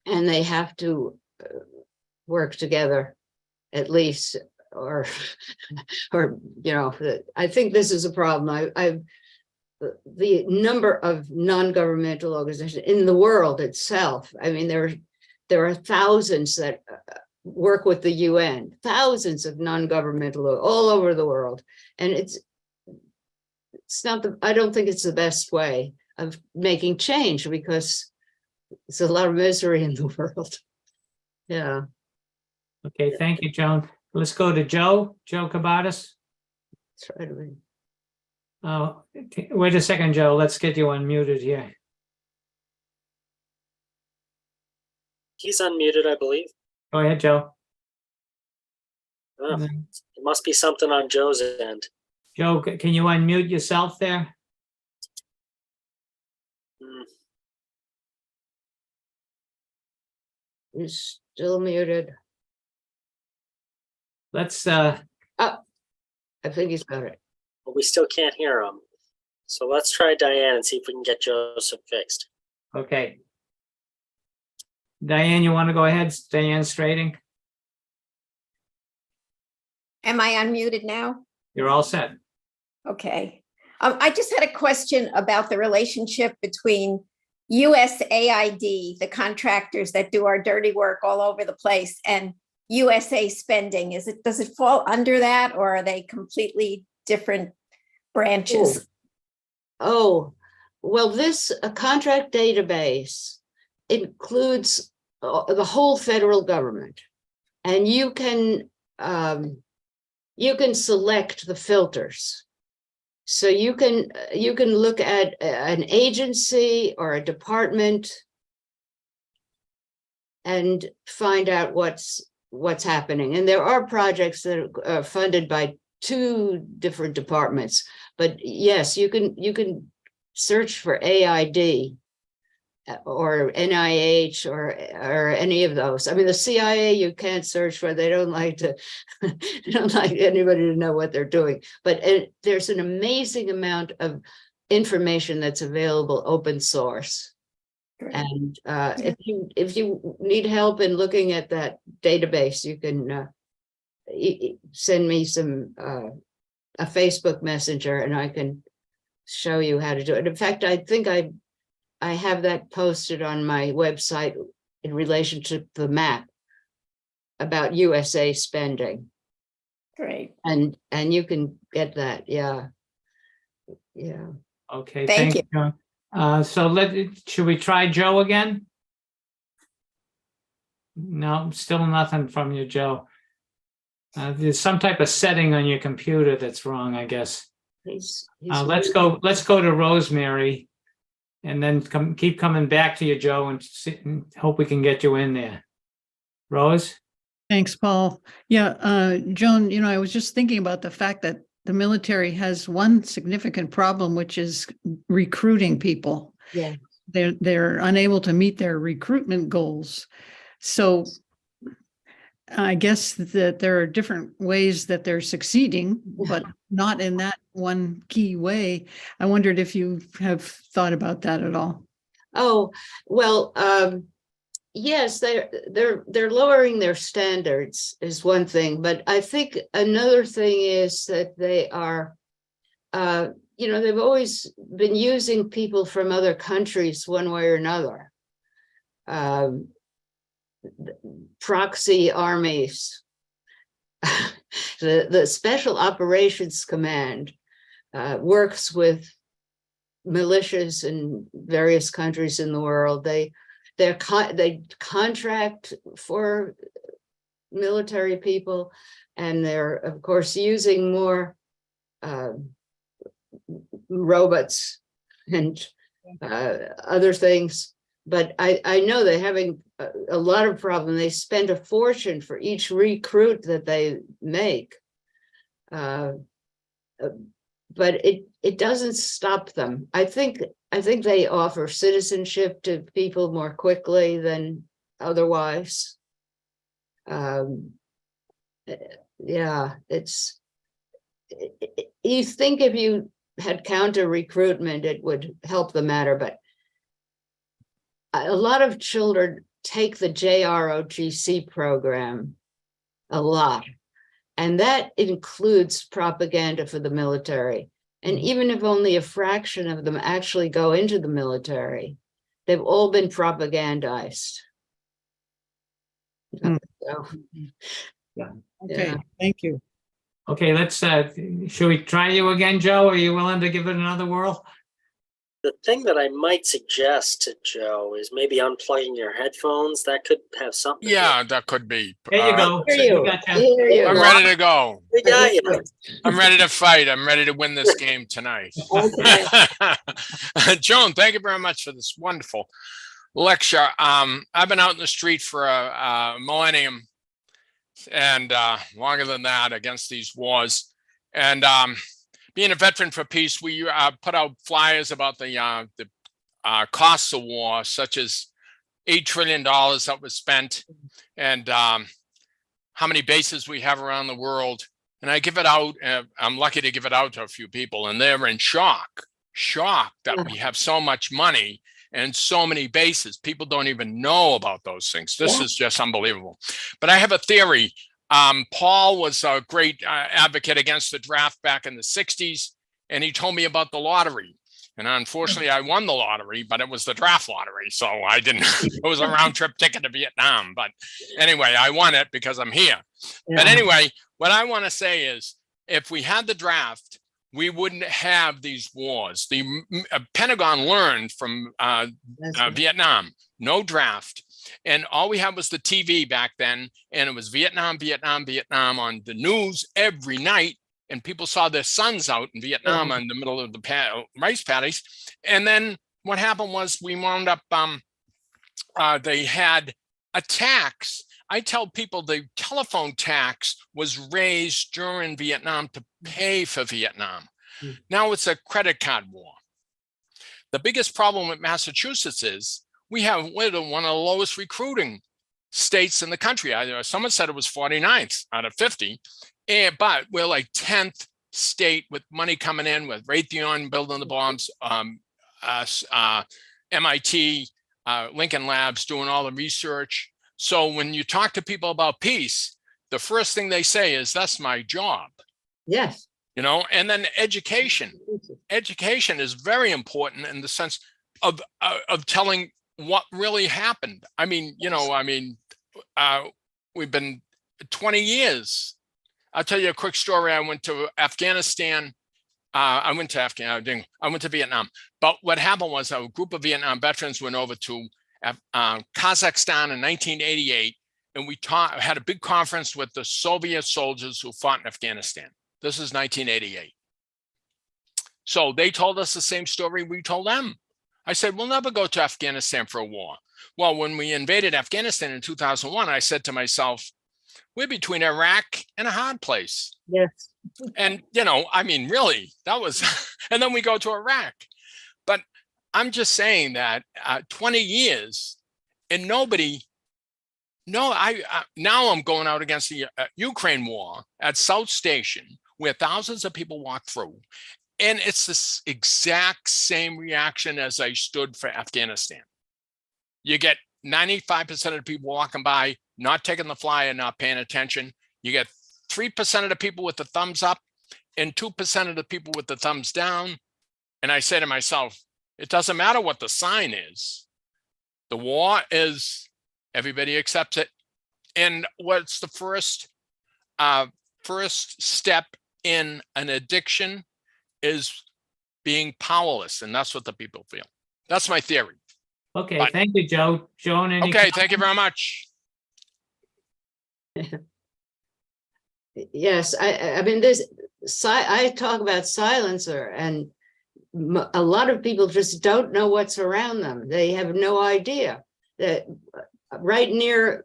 and they have to work together at least, or you know, I think this is a problem. The number of non-governmental organizations in the world itself, I mean, there are thousands that work with the UN, thousands of non-governmental all over the world. And it's not I don't think it's the best way of making change, because there's a lot of misery in the world. Yeah. Okay, thank you, Joan. Let's go to Joe Kabatis. Try to be. Wait a second, Joe. Let's get you unmuted here. He's unmuted, I believe. Go ahead, Joe. Oh, it must be something on Joe's end. Joe, can you unmute yourself there? Hmm. You're still muted. Let's I think he's got it. But we still can't hear him. So let's try Diane and see if we can get Joseph fixed. okay. Diane, you want to go ahead? Diane Strading, Am I unmuted now? you're all set. Okay. I just had a question about the relationship between USAID, the contractors that do our dirty work all over the place, and USA spending. Does it fall under that, or are they completely different branches? Oh, well, this contract database includes the whole federal government, and you can select the filters. So you can look at an agency or a department and find out what's happening. And there are projects that are funded by 2 different departments, but yes, you can search for AID or NIH or any of those. I mean, the CIA you can't search for; they don't like anybody to know what they're doing. But there's an amazing amount of information that's available open source. Great. And if you need help in looking at that database, you can send me a Facebook Messenger, and I can show you how to do it. In fact, I think I have that posted on my website in relation to the map about USA spending. Great. And you can get that, yeah. Yeah. Okay, Thank thank you. So should we try Joe again? No, still nothing from you, Joe. There's some type of setting on your computer that's wrong, I guess. He's Let's go to Rosemary and then keep coming back to you, Joe, and hope we can get you in there. Rose? Thanks, Paul. Yeah, Joan, I was just thinking about the fact that the military has one significant problem, which is recruiting people. Yeah. They're unable to meet their recruitment goals. So I guess that there are different ways that they're succeeding, but not in that one key way. I wondered if you have thought about that at all. Oh, well, yes, they're lowering their standards is one thing, but I think another thing is that they are, they've always been using people from other countries one way or another. Proxy armies. The Special Operations Command works with militias in various countries in the world. They contract for military people, and they're of course using more robots and other things. But I know they're having a lot of problem. They spend a fortune for each recruit that they make, but it doesn't stop them. I think they offer citizenship to people more quickly than otherwise. Yeah, you think if you had counter recruitment, it would help the matter, but a lot of children take the JROTC program a lot, and that includes propaganda for the military. And even if only a fraction of them actually go into the military, they've all been propagandized. So, Okay, yeah. thank you. Okay, should we try you again, Joe? Are you willing to give it another whirl? The thing that I might suggest to Joe is maybe unplugging your headphones. That could have something. Yeah, that could be. There you go. Hear you. We got you. Hear you. I'm ready to go. We got you. I'm ready to fight. I'm ready to win this game tonight. Okay. Joan, thank you very much for this wonderful lecture. I've been out in the street for a millennium and longer than that against these wars. And being a veteran for peace, we put out flyers about the costs of war, such as $8 trillion that was spent and how many bases we have around the world. And I give it out. I'm lucky to give it out to a few people, and they're in shock that we have so much money and so many bases. People don't even know about those things. This is just unbelievable. But I have a theory. Paul was a great advocate against the draft back in the 60s, and he told me about the lottery. And unfortunately, I won the lottery, but it was the draft lottery. So I didn't, it was a round trip ticket to Vietnam. But anyway, I won it because I'm here. Yeah. But anyway, what I want to say is, if we had the draft, we wouldn't have these wars. The Pentagon learned from Vietnam, no draft. And all we had was the TV back then. And it was Vietnam, Vietnam, Vietnam on the news every night. And people saw their sons out in Vietnam in the middle of the rice paddies. And then what happened was we wound up, they had a tax. I tell people the telephone tax was raised during Vietnam to pay for Vietnam. Now it's a credit card war. The biggest problem with Massachusetts is we're one of the lowest recruiting states in the country. Someone said it was 49th out of 50. But we're like 10th state with money coming in with Raytheon building the bombs, MIT, Lincoln Labs doing all the research. So when you talk to people about peace, the first thing they say is, that's my job. Yes. You know, and then education. Education is very important in the sense of telling what really happened. I mean, we've been 20 years. I'll tell you a quick story. I went to Afghanistan. I went to Vietnam. But what happened was a group of Vietnam veterans went over to Kazakhstan in 1988, and we had a big conference with the Soviet soldiers who fought in Afghanistan. This is 1988. So they told us the same story we told them. I said, we'll never go to Afghanistan for a war. Well, when we invaded Afghanistan in 2001, I said to myself, we're between Iraq and a hard place. Yes. And, really, that was, and then we go to Iraq. But I'm just saying that 20 years and nobody, now I'm going out against the Ukraine war at South Station, where thousands of people walk through. And it's this exact same reaction as I stood for Afghanistan. You get 95% of the people walking by, not taking the flyer, not paying attention. You get 3% of the people with the thumbs up and 2% of the people with the thumbs down. And I say to myself, it doesn't matter what the sign is. The war is, everybody accepts it. And what's the first step in an addiction is being powerless. And that's what the people feel. That's my theory. Okay, But- thank you, Joe. Joan, any Okay, thank you very much. Yes, I mean, I talk about silencer, and a lot of people just don't know what's around them. They have no idea that very near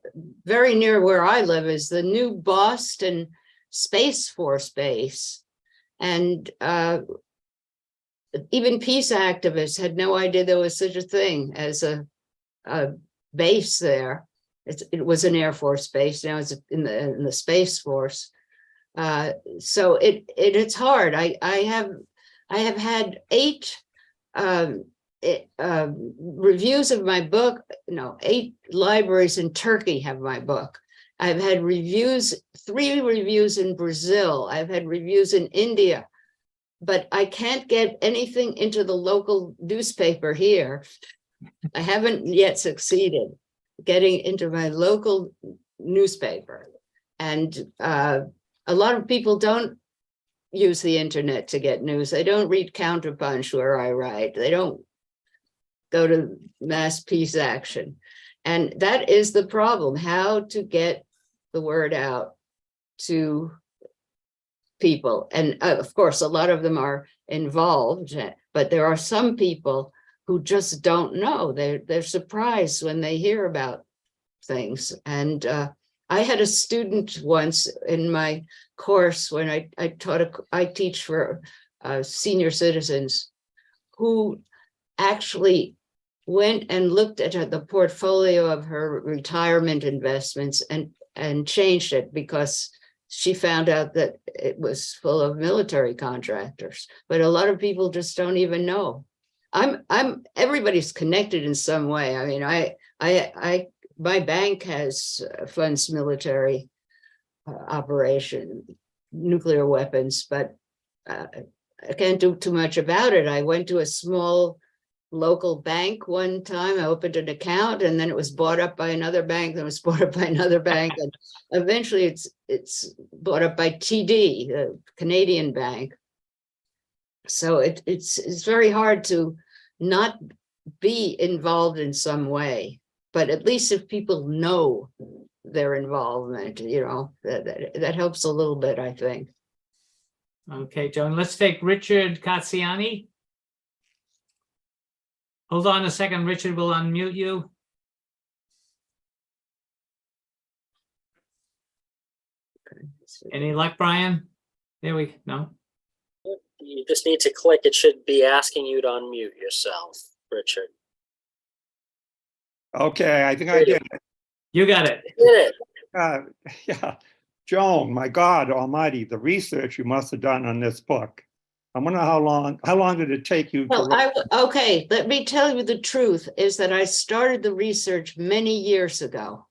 where I live is the new Boston Space Force base. And even peace activists had no idea there was such a thing as a base there. It was an Air Force base. Now it's in the Space Force. So it's hard. I have had 8 reviews of my book. No, 8 libraries in Turkey have my book. I've had 3 reviews in Brazil. I've had reviews in India, but I can't get anything into the local newspaper here. I haven't yet succeeded getting into my local newspaper. And a lot of people don't use the internet to get news. They don't read Counterpunch where I write. They don't go to Mass Peace Action. And that is the problem, how to get the word out to people. And of course, a lot of them are involved, but there are some people who just don't know. They're surprised when they hear about things. And I had a student once in my course when I teach for senior citizens, who actually went and looked at the portfolio of her retirement investments and changed it because she found out that it was full of military contractors. But a lot of people just don't even know. Everybody's connected in some way. I mean, my bank has funds military operation, nuclear weapons, but I can't do too much about it. I went to a small local bank one time. I opened an account, and then it was bought up by another bank. Then it was bought up by another bank, and eventually it's bought up by TD, the Canadian bank. So it's very hard to not be involved in some way. But at least if people know their involvement, that helps a little bit, I think. Okay, Joan, let's take Richard Katsiani. Hold on a second, Richard, will unmute you. Any luck, Brian? No? You just need to click. It should be asking you to unmute yourself, Richard. Okay, I think I did it. You got it. You did it. Yeah, Joan, my God Almighty, the research you must have done on this book. I wonder how long did it take you? Well, okay, let me tell you the truth is that I started the research many years ago.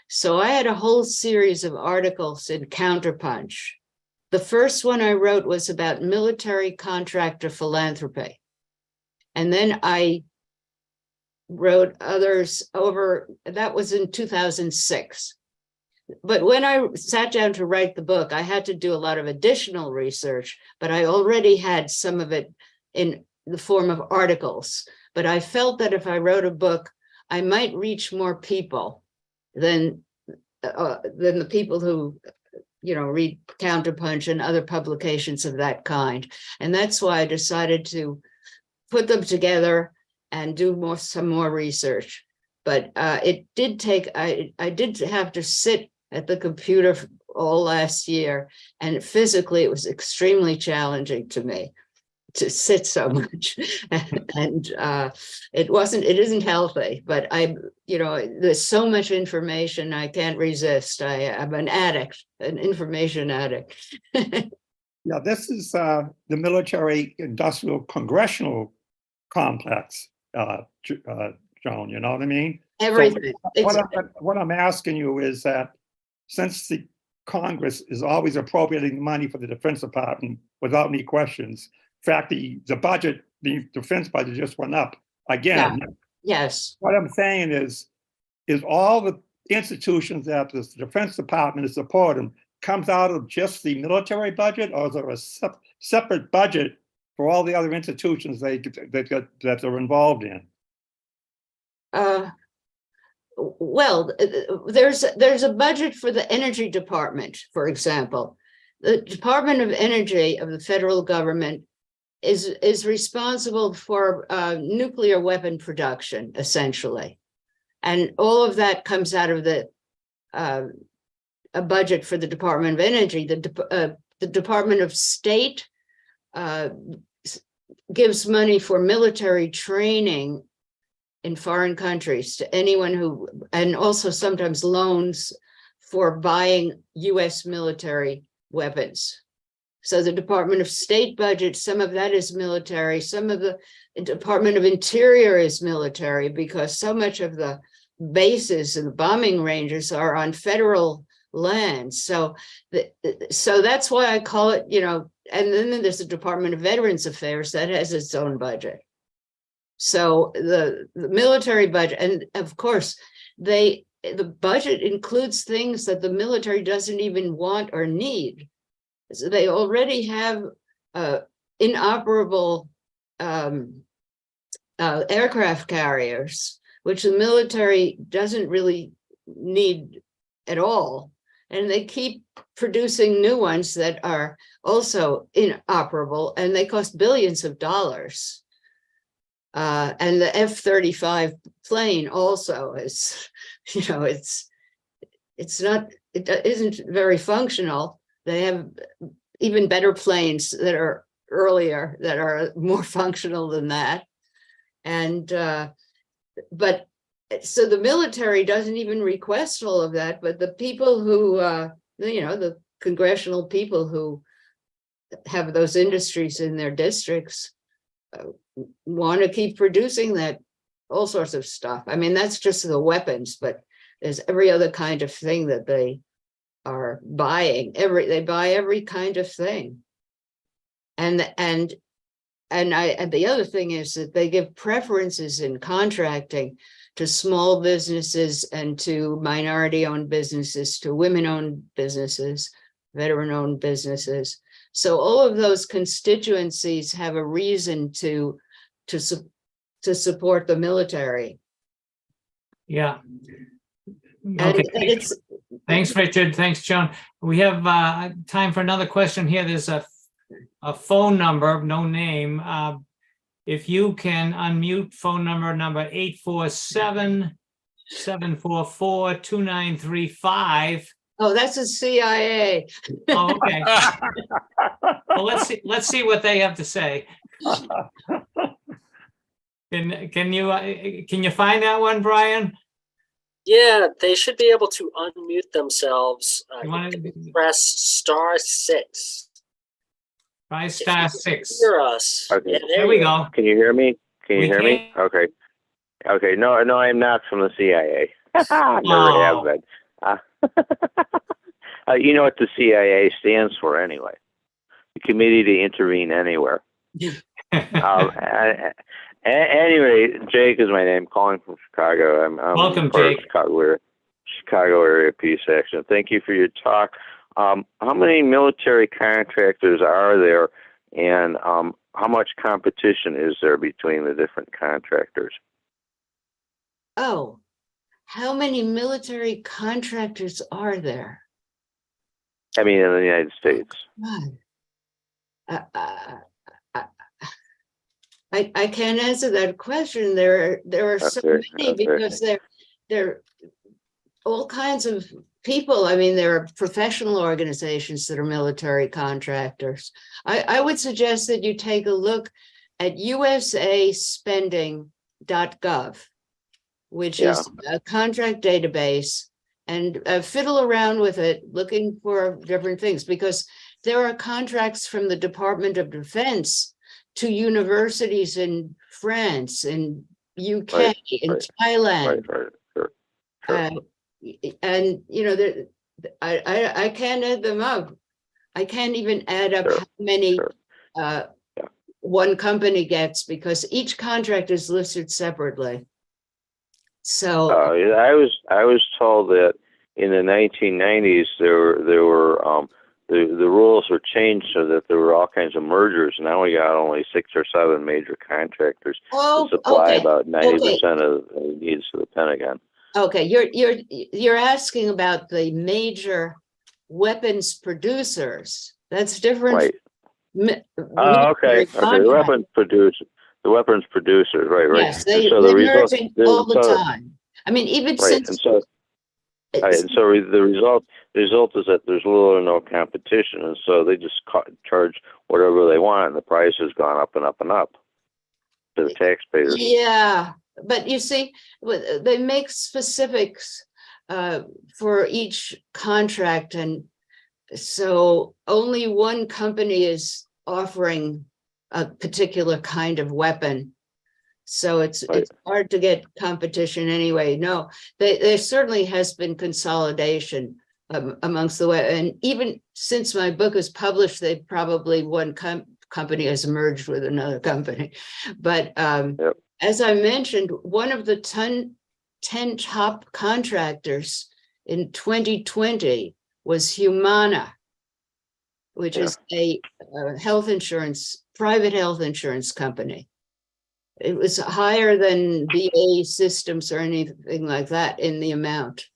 So I had a whole series of articles in Counterpunch. The first one I wrote was about military contractor philanthropy. And then I wrote others over, that was in 2006. But when I sat down to write the book, I had to do a lot of additional research, but I already had some of it in the form of articles. But I felt that if I wrote a book, I might reach more people than the people who, read Counterpunch and other publications of that kind. And that's why I decided to put them together and do some more research. But it did take, I did have to sit at the computer all last year, and physically it was extremely challenging to me to sit so much. And it isn't healthy, but there's so much information I can't resist. I'm an addict, an information addict. Yeah, this is the military industrial congressional complex, Joan, you know what I mean? Everything. So what I'm asking you is that since the Congress is always appropriating money for the Defense Department without any questions, in fact, the budget, the defense budget just went up again. Yeah. Yes. What I'm saying is all the institutions that the Defense Department is supporting comes out of just the military budget, or is there a separate budget for all the other institutions that they're involved in? Well, there's a budget for the Energy Department, for example. The Department of Energy of the federal government is responsible for nuclear weapon production, essentially. And all of that comes out of a budget for the Department of Energy. The Department of State gives money for military training in foreign countries to anyone who, and also sometimes loans for buying US military weapons. So the Department of State budget, some of that is military, some of the Department of Interior is military, because so much of the bases and the bombing ranges are on federal land. So that's why I call it, and then there's the Department of Veterans Affairs that has its own budget. So the military budget, and of course, the budget includes things that the military doesn't even want or need. So they already have inoperable aircraft carriers, which the military doesn't really need at all. And they keep producing new ones that are also inoperable, and they cost billions of dollars. And the F-35 plane also is, it isn't very functional. They have even better planes that are earlier, that are more functional than that. And, but so the military doesn't even request all of that, but the people who, the congressional people who have those industries in their districts want to keep producing that, all sorts of stuff. I mean, that's just the weapons, but there's every other kind of thing that they are buying. They buy every kind of thing. And the other thing is that they give preferences in contracting to small businesses and to minority-owned businesses, to women-owned businesses, veteran-owned businesses. So all of those constituencies have a reason to support the military. Yeah. And Okay. Thanks, Richard. Thanks, Joan. We have time for another question here. There's a phone number, no name. If you can unmute phone number 847-744-2935. Oh, that's a CIA. Oh, okay. Well, let's see what they have to say. Can you find that one, Brian? Yeah, they should be able to unmute themselves. Press *6. Try *6. Hear us. Okay. Yeah, There we go. Can you hear me? Can you We hear me? Okay. Okay. No, I'm not from the CIA. Never have been. You know what the CIA stands for anyway? The Committee to Intervene Anywhere. Anyway, Jake is my name, calling from Chicago. I'm Welcome, part of Jake. Chicago area peace action. Thank you for your talk. How many military contractors are there, and how much competition is there between the different contractors? Oh, how many military contractors are there? I mean, in the United States. God. I can't answer that question. There are so Okay, many okay. because they're all kinds of people. I mean, there are professional organizations that are military contractors. I would suggest that you take a look at usaspending.gov, which Yeah. is a contract database, and fiddle around with it, looking for different things, because there are contracts from the Department of Defense to universities in France, in UK, Right, in right, Thailand. Right, sure. And you know, I can't add them up. I can't even add up Sure, how many sure. one company gets, because each contract is listed separately. So I was told that in the 1990s the rules were changed so that there were all kinds of mergers. Now we got only 6 or 7 major contractors to supply about 90% of the needs of the Pentagon. Okay, you're asking about the major weapons producers. That's different. Right. Okay. Okay. The weapons producers, right. Yes, And they're merging all the time. I mean, even since. And so the result is that there's little or no competition, and so they just charge whatever they want, and the price has gone up and up and up to the taxpayers. Yeah, but you see, they make specifics for each contract, and so only one company is offering a particular kind of weapon. So it's hard to get competition anyway. No, there certainly has been consolidation amongst the and even since my book is published, they probably one company has merged with another company. But as I mentioned, one of the 10 top contractors in 2020 was Humana, which is a private health insurance company. It was higher than VA systems or anything like that in the amount.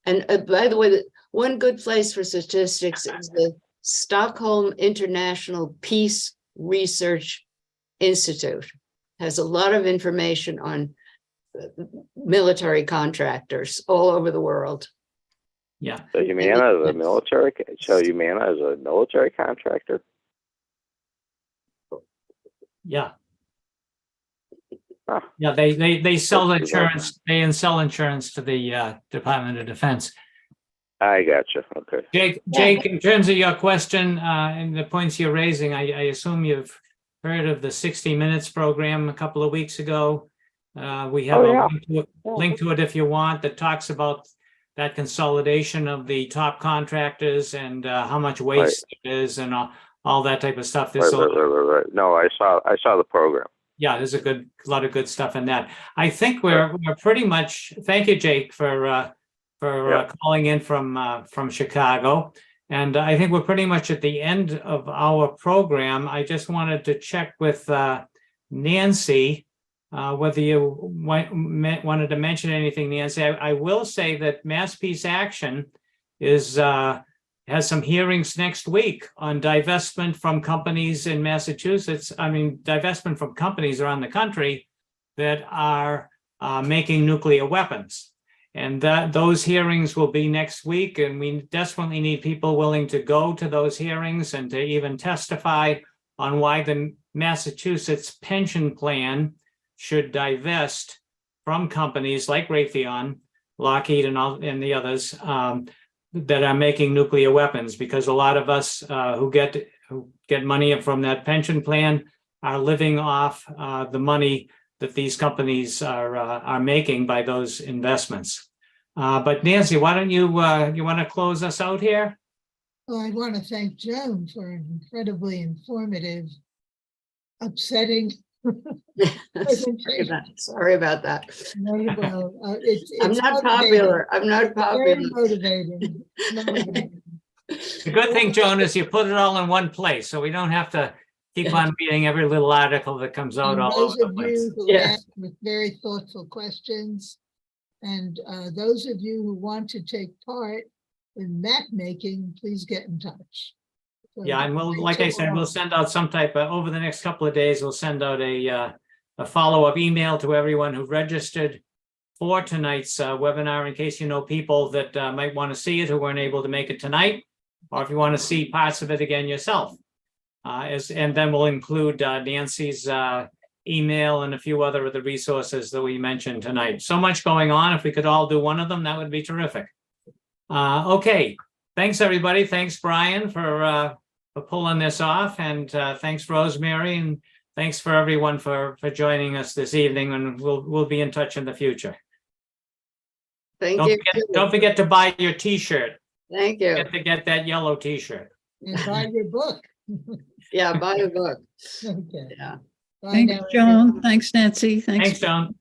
And by the way, one good place for statistics is the Stockholm International Peace Research Institute. Has a lot of information on military contractors all over the world. Yeah. So Humana is a military. So Humana is a military contractor. Yeah. Yeah, they sell insurance. They sell insurance to the Department of Defense. I gotcha. Okay. Jake, in terms of your question and the points you're raising, I assume you've heard of the 60 Minutes program a couple of weeks ago. We have a link to it if you want, that talks about that consolidation of the top contractors and how much waste there is and all that type of stuff. Right. No, I saw the program. Yeah, there's a lot of good stuff in that. I think we're pretty much. Thank you, Jake, for calling in from Chicago, and I think we're pretty much at the end of our program. I just wanted to check with Nancy whether you wanted to mention anything, Nancy. I will say that Mass Peace Action has some hearings next week on divestment from companies in Massachusetts. I mean, divestment from companies around the country that are making nuclear weapons. And those hearings will be next week. And we desperately need people willing to go to those hearings and to even testify on why the Massachusetts pension plan should divest from companies like Raytheon, Lockheed, and the others that are making nuclear weapons, because a lot of us who get money from that pension plan are living off the money that these companies are making by those investments. But Nancy, why don't you want to close us out here? Well, I want to thank Joan for an incredibly informative, upsetting, Sorry about that. Well, I'm it's not motivating. popular. I'm not Very popular. motivating. Motivating. The good thing, Joan, is you put it all in one place, so we don't have to keep on reading every little article that comes out And all those over the of place. you who Yeah. asked with very thoughtful questions, and those of you who want to take part in map making, please get in touch. So Yeah, and we'll, like I said, we'll send out some type of, over the next couple of days, we'll send out a follow-up email to everyone who registered for tonight's webinar, in case you know people that might want to see it who weren't able to make it tonight, or if you want to see parts of it again yourself. And then we'll include Nancy's email and a few other of the resources that we mentioned tonight. So much going on. If we could all do one of them, that would be terrific. Okay, thanks everybody. Thanks Brian for pulling this off, and thanks Rosemary, and thanks for everyone for joining us this evening, and we'll be in touch in the future. Thank you. Don't forget to buy your t-shirt. Thank you. Get to get that yellow t-shirt. And buy your book. Yeah, buy the book. Okay. Yeah. Bye Thanks, now, Joan. everyone. Thanks, Nancy. Thanks, Joan.